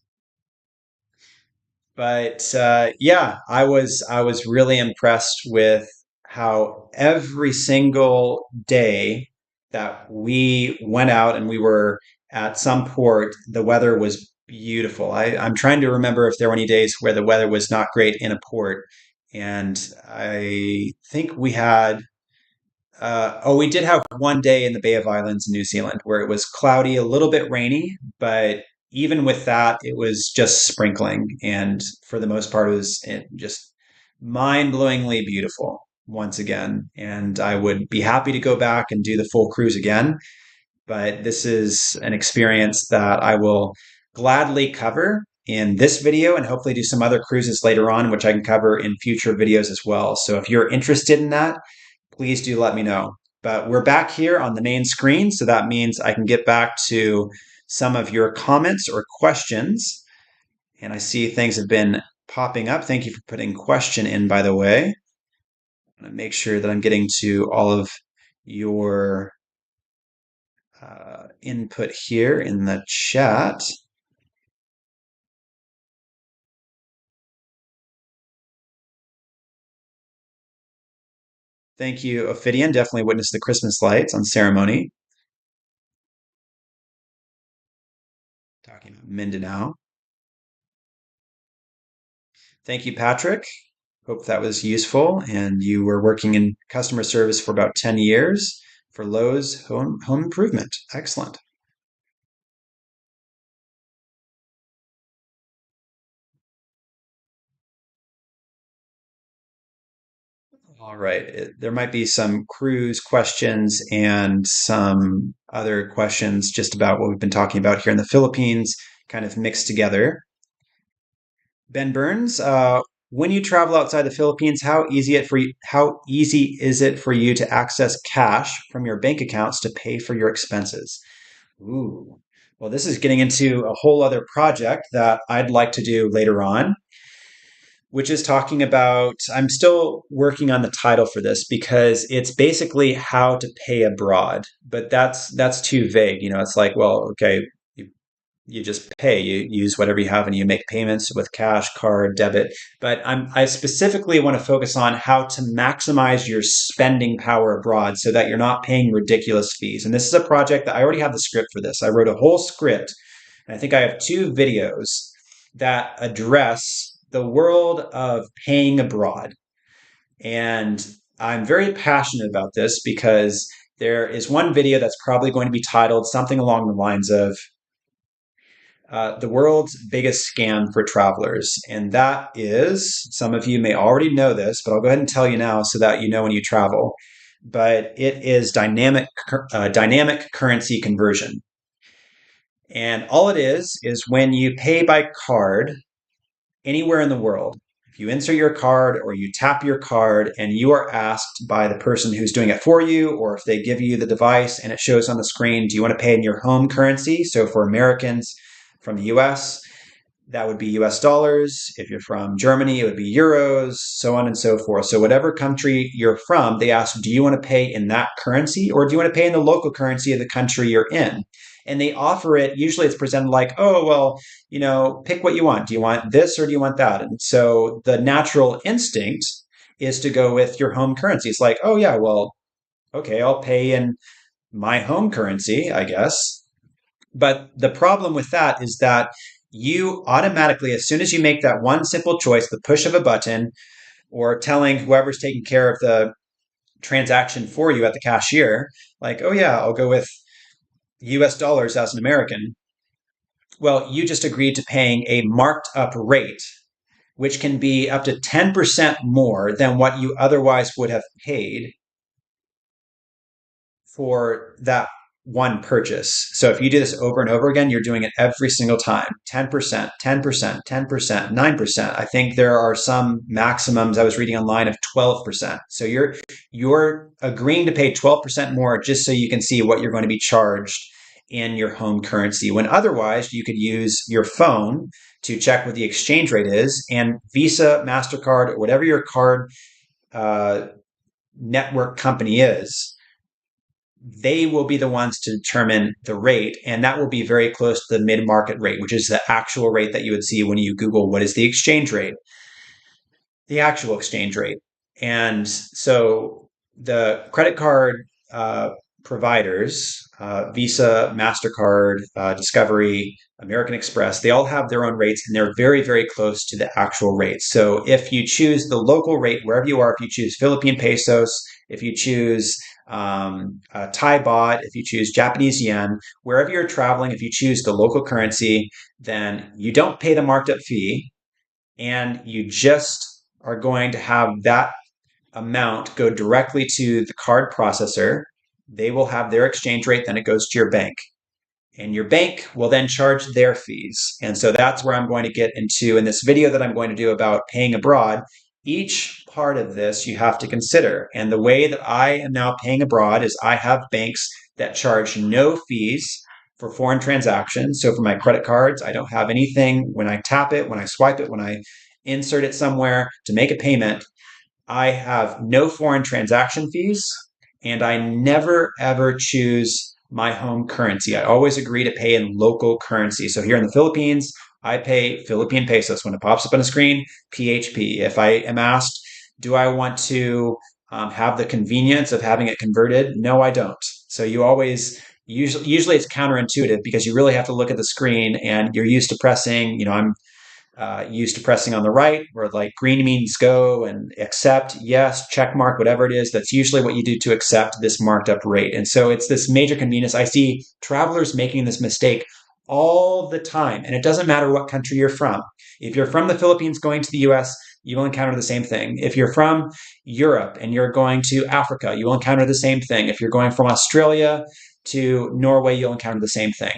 But yeah, I was really impressed with how every single day that we went out and we were at some port, the weather was beautiful. I'm trying to remember if there were any days where the weather was not great in a port, and I think we had. We did have one day in the Bay of Islands in New Zealand where it was cloudy, a little bit rainy, but even with that, it was just sprinkling. And for the most part, it was just mind blowingly beautiful. once again, and I would be happy to go back and do the full cruise again. But this is an experience that I will gladly cover in this video and hopefully do some other cruises later on, which I can cover in future videos as well. So if you're interested in that, please do let me know. But we're back here on the main screen, so that means I can get back to some of your comments or questions. And I see things have been popping up. Thank you for putting question in, by the way. I'm going to make sure that I'm getting to all of your input here in the chat. Thank you, Ophidian. Definitely witnessed the Christmas lights on ceremony. Talking about Mindanao. Thank you, Patrick. Hope that was useful. And you were working in customer service for about 10 years for Lowe's Home Improvement. Excellent. All right. There might be some cruise questions and some other questions just about what we've been talking about here in the Philippines, kind of mixed together. Ben Burns, when you travel outside the Philippines, how easy is it for you to access cash from your bank accounts to pay for your expenses? Ooh. Well, this is getting into a whole other project that I'd like to do later on, which is talking about, I'm still working on the title for this because it's basically how to pay abroad, but that's too vague. It's like, well, okay, you just pay, you use whatever you have and you make payments with cash, card, debit. But I specifically want to focus on how to maximize your spending power abroad so that you're not paying ridiculous fees. And this is a project that I already have the script for this. I wrote a whole script, and I think I have two videos that address the world of paying abroad. And I'm very passionate about this because there is one video that's probably going to be titled something along the lines of the world's biggest scam for travelers. And that is, some of you may already know this, but I'll go ahead and tell you now so that you know when you travel. But it is dynamic currency conversion. And all it is when you pay by card anywhere in the world, if you insert your card or you tap your card and you are asked by the person who's doing it for you, or if they give you the device and it shows on the screen, do you want to pay in your home currency? So for Americans from the US, that would be US dollars. If you're from Germany, it would be euros, so on and so forth. So, whatever country you're from, they ask, do you want to pay in that currency or do you want to pay in the local currency of the country you're in? And they offer it, usually it's presented like, oh, well, pick what you want. Do you want this or do you want that? And so the natural instinct is to go with your home currency. It's like, oh, yeah, well, okay, I'll pay in my home currency, I guess. But the problem with that is that you automatically, as soon as you make that one simple choice, the push of a button, or telling whoever's taking care of the transaction for you at the cashier, like, oh, yeah, I'll go with US dollars as an American. Well, you just agreed to paying a marked up rate, which can be up to 10% more than what you otherwise would have paid for that one purchase. So if you do this over and over again, you're doing it every single time. 10%, 10%, 10%, 9%. I think there are some maximums I was reading online of 12%. So you're agreeing to pay 12% more just so you can see what you're going to be charged in your home currency, when otherwise you could use your phone to check what the exchange rate is, and Visa, MasterCard, or whatever your card uh, network company is, they will be the ones to determine the rate, and that will be very close to the mid-market rate, which is the actual rate that you would see when you Google what is the exchange rate, the actual exchange rate. And so the credit card providers, Visa, MasterCard, Discovery, American Express, they all have their own rates and they're very, very close to the actual rates. So if you choose the local rate, wherever you are, if you choose Philippine pesos, if you choose Thai baht, if you choose Japanese yen, wherever you're traveling, if you choose the local currency, then you don't pay the marked up fee and you just are going to have that amount go directly to the card processor. They will have their exchange rate, then it goes to your bank. And your bank will then charge their fees. And so that's where I'm going to get into in this video that I'm going to do about paying abroad. Each part of this you have to consider. And the way that I am now paying abroad is I have banks that charge no fees for foreign transactions. So for my credit cards, I don't have anything when I tap it, when I swipe it, when I insert it somewhere to make a payment. I have no foreign transaction fees, and I never ever choose my home currency. I always agree to pay in local currency. So here in the Philippines, I pay Philippine pesos. When it pops up on the screen, PHP. If I am asked, do I want to have the convenience of having it converted? No, I don't. So you always usually it's counterintuitive because you really have to look at the screen and you're used to pressing. I'm used to pressing on the right, where like green means go and accept, yes, check mark, whatever it is. That's usually what you do to accept this marked up rate. And so it's this major convenience. I see travelers making this mistake all the time. And it doesn't matter what country you're from. If you're from the Philippines going to the US, you will encounter the same thing. If you're from Europe and you're going to Africa, you will encounter the same thing. If you're going from Australia to Norway, you'll encounter the same thing.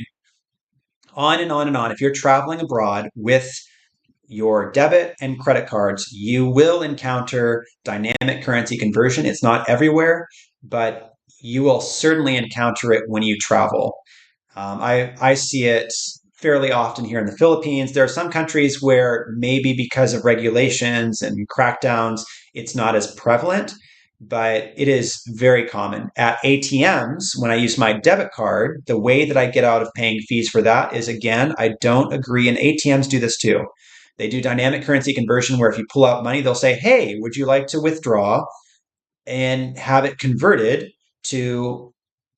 On and on and on. If you're traveling abroad with your debit and credit cards, you will encounter dynamic currency conversion. It's not everywhere, but you will certainly encounter it when you travel. I see it fairly often here in the Philippines. There are some countries where maybe because of regulations and crackdowns, it's not as prevalent, but it is very common. At ATMs, when I use my debit card, the way that I get out of paying fees for that is, again, I don't agree, and ATMs do this too. They do dynamic currency conversion where if you pull out money, they'll say, hey, would you like to withdraw and have it converted to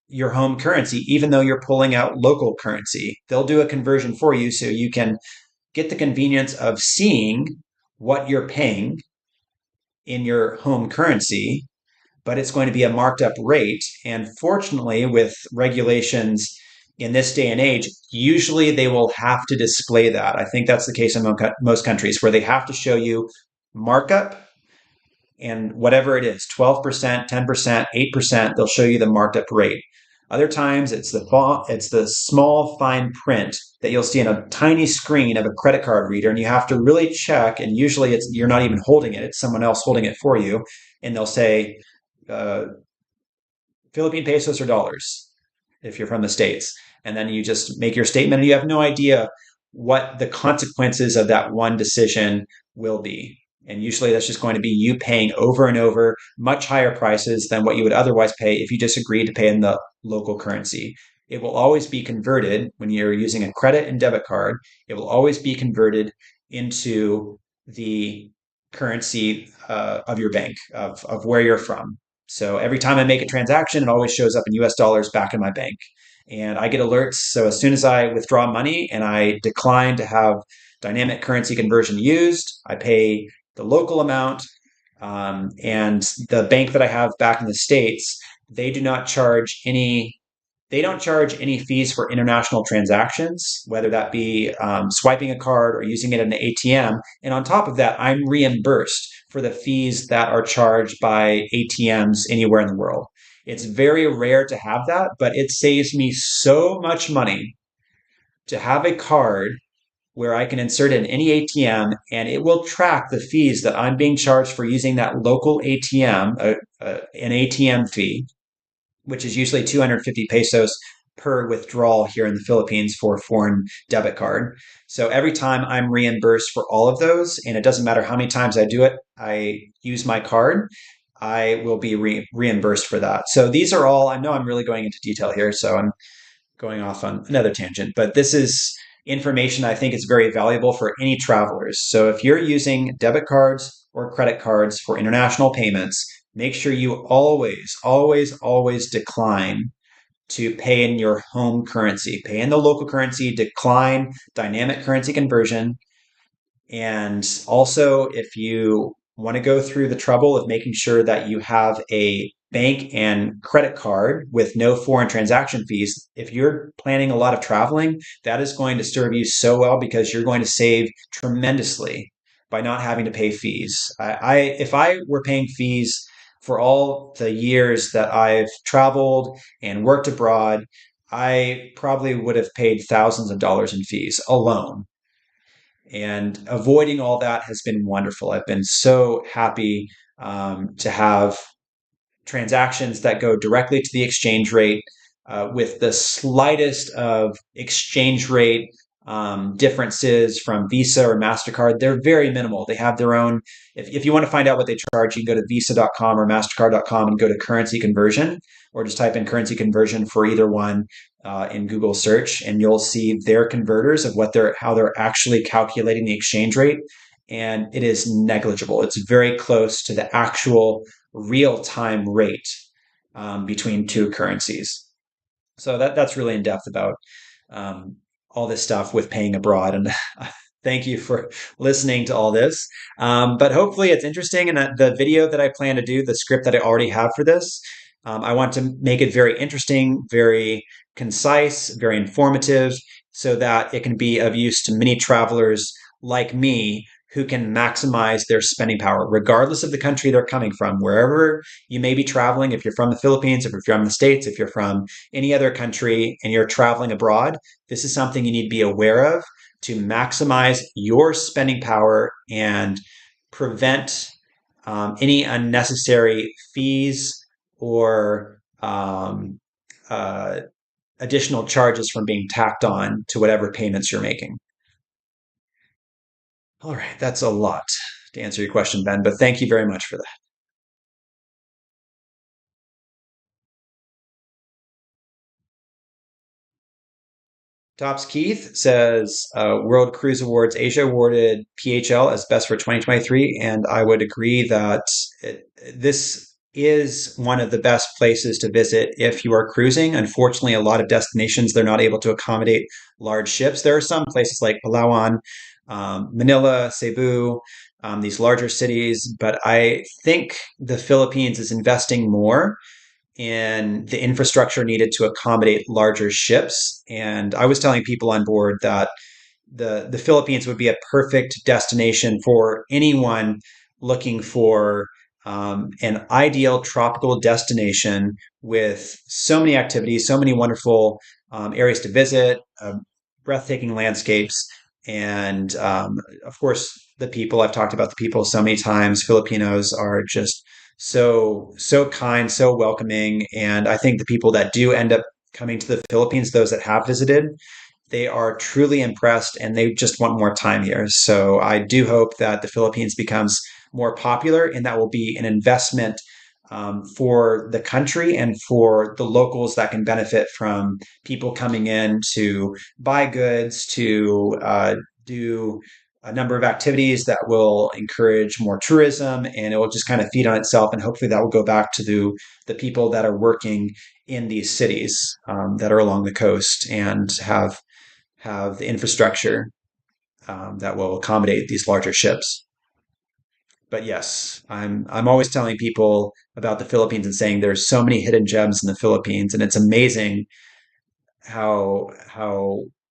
your home currency, even though you're pulling out local currency? They'll do a conversion for you so you can get the convenience of seeing what you're paying in your home currency, but it's going to be a marked up rate. And fortunately, with regulations in this day and age, usually they will have to display that. I think that's the case in most countries where they have to show you markup and whatever it is, 12%, 10%, 8%, they'll show you the marked up rate. Other times it's the small fine print that you'll see in a tiny screen of a credit card reader, and you have to really check. And usually you're not even holding it; it's someone else holding it for you, and they'll say uh, Philippine pesos or dollars if you're from the States. And then you just make your statement and you have no idea what the consequences of that one decision will be. And usually that's just going to be you paying over and over much higher prices than what you would otherwise pay if you just agreed to pay in the local currency. It will always be converted when you're using a credit and debit card. It will always be converted into the currency of your bank, of where you're from. So every time I make a transaction, it always shows up in US dollars back in my bank. And I get alerts. So as soon as I withdraw money and I decline to have dynamic currency conversion used, I pay the local amount. And the bank that I have back in the States, they do not charge any they don't charge any fees for international transactions, whether that be swiping a card or using it in an ATM. And on top of that, I'm reimbursed for the fees that are charged by ATMs anywhere in the world. It's very rare to have that, but it saves me so much money to have a card where I can insert in any ATM and it will track the fees that I'm being charged for using that local ATM, an ATM fee, which is usually 250 pesos per withdrawal here in the Philippines for a foreign debit card. So every time I'm reimbursed for all of those, and it doesn't matter how many times I do it, I use my card, I will be reimbursed for that. So these are all, I know I'm really going into detail here, so I'm going off on another tangent, but this is information I think is very valuable for any travelers. So if you're using debit cards or credit cards for international payments, make sure you always, always, always decline to pay in your home currency. Pay in the local currency, decline dynamic currency conversion. And also, if you want to go through the trouble of making sure that you have a bank and credit card with no foreign transaction fees, if you're planning a lot of traveling, that is going to serve you so well because you're going to save tremendously by not having to pay fees. If I were paying fees for all the years that I've traveled and worked abroad, I probably would have paid thousands of dollars in fees alone. And avoiding all that has been wonderful. I've been so happy to have transactions that go directly to the exchange rate with the slightest of exchange rate differences from Visa or MasterCard. They're very minimal. They have their own. If you want to find out what they charge, you can go to visa.com or mastercard.com and go to currency conversion, or just type in currency conversion for either one in Google search, and you'll see their converters of how they're actually calculating the exchange rate. And it is negligible. It's very close to the actual real time rate between two currencies. So that's really in depth about um, all this stuff with paying abroad. And thank you for listening to all this. But hopefully it's interesting. And the video that I plan to do, the script that I already have for this, I want to make it very interesting, very concise, very informative, so that it can be of use to many travelers like me who can maximize their spending power, regardless of the country they're coming from, wherever you may be traveling. If you're from the Philippines, if you're from the States, if you're from any other country and you're traveling abroad, this is something you need to be aware of to maximize your spending power and prevent any unnecessary fees or uh, additional charges from being tacked on to whatever payments you're making. All right, that's a lot to answer your question, Ben, but thank you very much for that. Tops Keith says World Cruise Awards Asia awarded PHL as best for 2023, and I would agree that this is one of the best places to visit if you are cruising. Unfortunately, a lot of destinations they're not able to accommodate large ships. There are some places like Palawan, Manila, Cebu, these larger cities, but I think the Philippines is investing more and the infrastructure needed to accommodate larger ships. And I was telling people on board that the Philippines would be a perfect destination for anyone looking for an ideal tropical destination with so many activities, so many wonderful areas to visit, breathtaking landscapes, and of course, the people. I've talked about the people so many times. Filipinos are just so kind, so welcoming, and I think the people that do end up coming to the Philippines, those that have visited, they are truly impressed and they just want more time here. So I do hope that the Philippines becomes more popular, and that will be an investment for the country and for the locals that can benefit from people coming in to buy goods, to do a number of activities that will encourage more tourism, and it will just kind of feed on itself. And hopefully that will go back to the people that are working in these cities that are along the coast and have the infrastructure that will accommodate these larger ships. But yes, I'm always telling people about the Philippines and saying there's so many hidden gems in the Philippines, and it's amazing how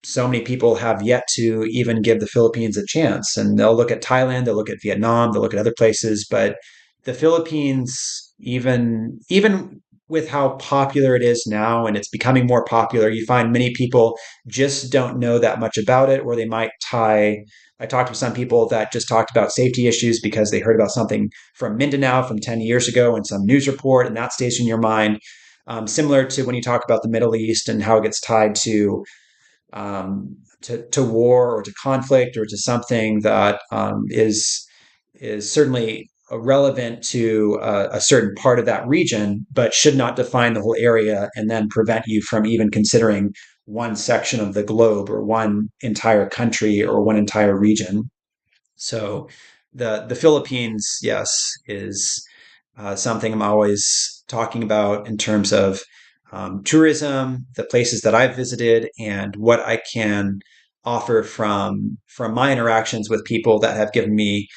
so many people have yet to even give the Philippines a chance. And they'll look at Thailand, they'll look at Vietnam, they'll look at other places, but the Philippines, even with how popular it is now and it's becoming more popular, you find many people just don't know that much about it, or they might tie. I talked to some people that just talked about safety issues because they heard about something from Mindanao from 10 years ago in some news report, and that stays in your mind. Similar to when you talk about the Middle East and how it gets tied to war or to conflict or to something that is certainly relevant to a certain part of that region, but should not define the whole area and then prevent you from even considering one section of the globe or one entire country or one entire region. So the Philippines, yes, is something I'm always talking about in terms of tourism, the places that I've visited, and what I can offer from my interactions with people that have given me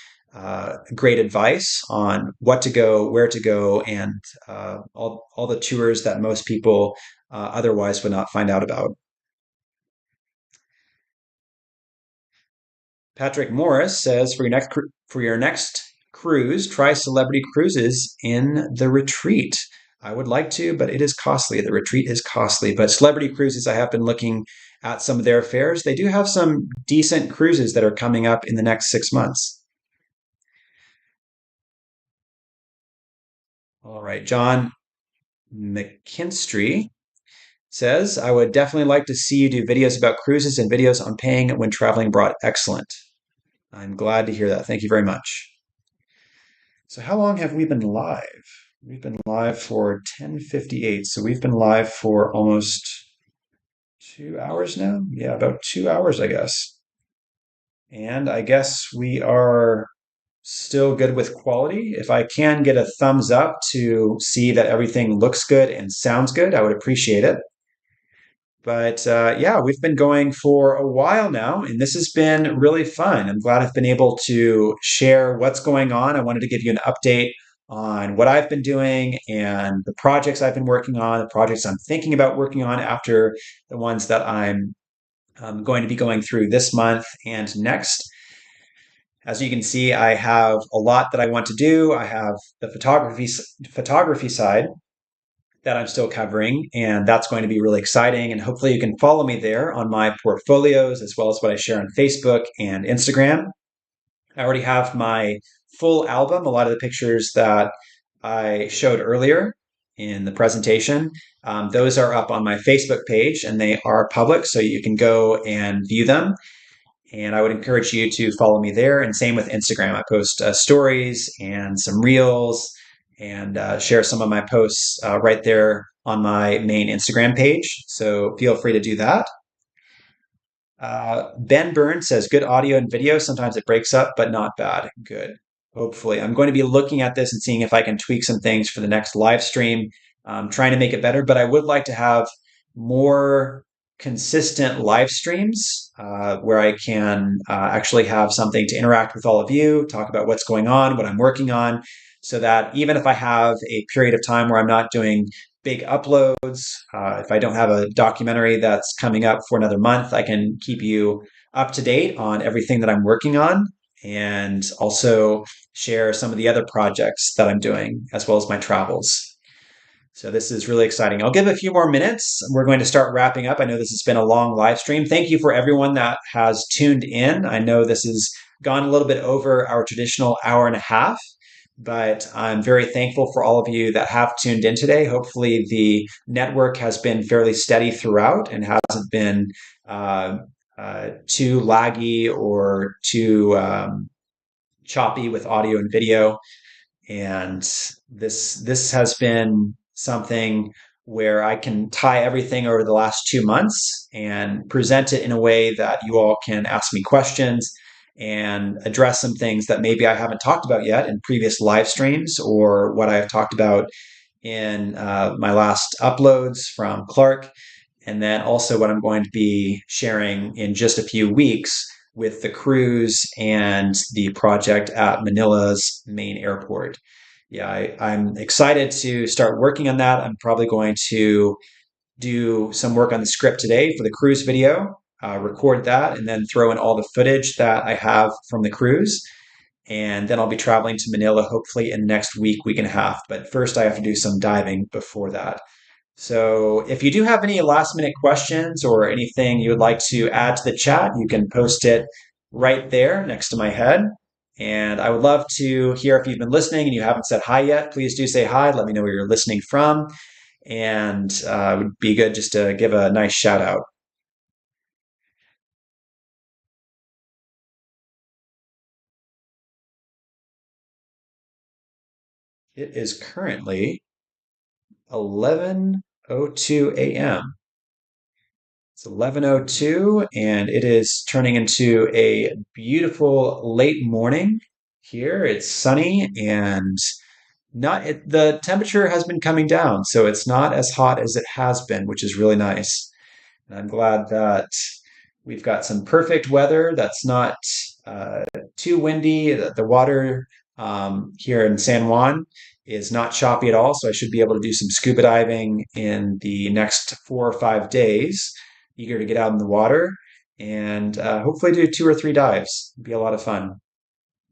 great advice on what to go, where to go, and all the tours that most people otherwise would not find out about. Patrick Morris says for your next cruise, try celebrity cruises in the retreat. I would like to, but it is costly. The retreat is costly. But celebrity cruises, I have been looking at some of their fares. They do have some decent cruises that are coming up in the next 6 months. All right, John McKinstry says, I would definitely like to see you do videos about cruises and videos on paying when traveling abroad. Excellent. I'm glad to hear that. Thank you very much. So how long have we been live? We've been live for 10:58. So we've been live for almost 2 hours now. Yeah, about 2 hours, I guess. And I guess we are still good with quality. If I can get a thumbs up to see that everything looks good and sounds good, I would appreciate it. But yeah, we've been going for a while now, and this has been really fun. I'm glad I've been able to share what's going on. I wanted to give you an update on what I've been doing and the projects I've been working on, the projects I'm thinking about working on after the ones that I'm going to be going through this month and next. As you can see, I have a lot that I want to do. I have the photography side that I'm still covering, and that's going to be really exciting. And hopefully, you can follow me there on my portfolios as well as what I share on Facebook and Instagram. I already have my full album, a lot of the pictures that I showed earlier in the presentation. Those are up on my Facebook page and they are public, so you can go and view them. And I would encourage you to follow me there. And same with Instagram. I post stories and some reels and share some of my posts right there on my main Instagram page. So feel free to do that. Ben Burns says, good audio and video. Sometimes it breaks up, but not bad. Good. Hopefully. I'm going to be looking at this and seeing if I can tweak some things for the next live stream, trying to make it better. But I would like to have more consistent live streams where I can actually have something to interact with all of you, talk about what's going on, what I'm working on, so that even if I have a period of time where I'm not doing big uploads, if I don't have a documentary that's coming up for another month, I can keep you up to date on everything that I'm working on and also share some of the other projects that I'm doing as well as my travels. So this is really exciting. I'll give a few more minutes. We're going to start wrapping up. I know this has been a long live stream. Thank you for everyone that has tuned in. I know this has gone a little bit over our traditional hour and a half, but I'm very thankful for all of you that have tuned in today. Hopefully the network has been fairly steady throughout and hasn't been too laggy or too choppy with audio and video. And this has been something where I can tie everything over the last 2 months and present it in a way that you all can ask me questions and address some things that maybe I haven't talked about yet in previous live streams or what I've talked about in my last uploads from Clark, and then also what I'm going to be sharing in just a few weeks with the cruise and the project at Manila's main airport. Yeah, I'm excited to start working on that. I'm probably going to do some work on the script today for the cruise video, record that, and then throw in all the footage that I have from the cruise. And then I'll be traveling to Manila hopefully in the next week, week and a half. But first, I have to do some diving before that. So if you do have any last minute questions or anything you would like to add to the chat, you can post it right there next to my head. And I would love to hear if you've been listening and you haven't said hi yet. Please do say hi. Let me know where you're listening from. And it would be good just to give a nice shout out. It is currently 11:02 a.m. It's 11:02 and it is turning into a beautiful late morning here. It's sunny and the temperature has been coming down, so it's not as hot as it has been, which is really nice. And I'm glad that we've got some perfect weather that's not uh, too windy. The water here in San Juan is not choppy at all, so I should be able to do some scuba diving in the next 4 or 5 days. Eager to get out in the water and hopefully do 2 or 3 dives. It'd be a lot of fun.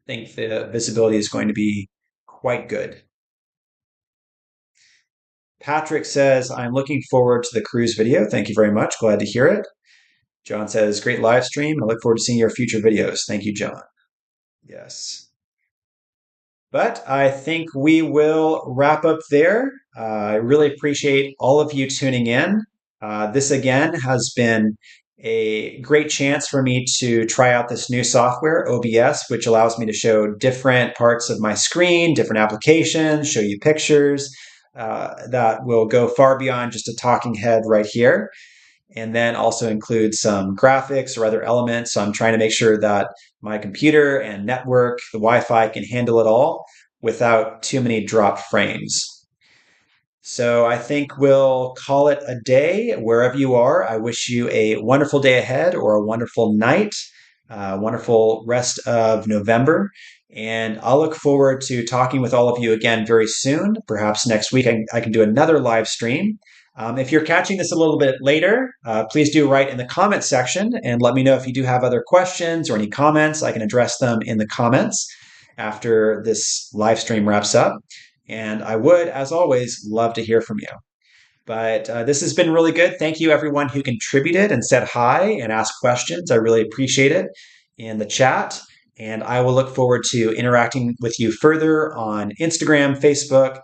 think the visibility is going to be quite good. Patrick says, I'm looking forward to the cruise video. Thank you very much. Glad to hear it. John says, great live stream. I look forward to seeing your future videos. Thank you, John. Yes. But I think we will wrap up there. I really appreciate all of you tuning in. This again has been a great chance for me to try out this new software, OBS, which allows me to show different parts of my screen, different applications, show you pictures that will go far beyond just a talking head right here, and then also include some graphics or other elements. So I'm trying to make sure that my computer and network, the Wi-Fi can handle it all without too many drop frames. So I think we'll call it a day wherever you are. I wish you a wonderful day ahead or a wonderful night, wonderful rest of November. And I'll look forward to talking with all of you again very soon. Perhaps next week I can do another live stream. If you're catching this a little bit later, please do write in the comment section and let me know if you do have other questions or any comments. I can address them in the comments after this live stream wraps up. And I would, as always, love to hear from you. But this has been really good. Thank you, everyone who contributed and said hi and asked questions. I really appreciate it in the chat. And I will look forward to interacting with you further on Instagram, Facebook,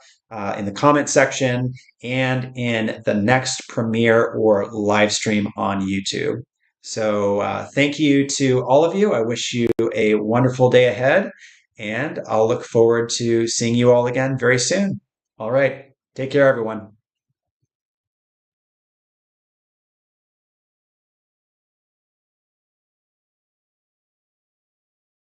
in the comment section, and in the next premiere or live stream on YouTube. So thank you to all of you. I wish you a wonderful day ahead, and I'll look forward to seeing you all again very soon. All right. Take care, everyone.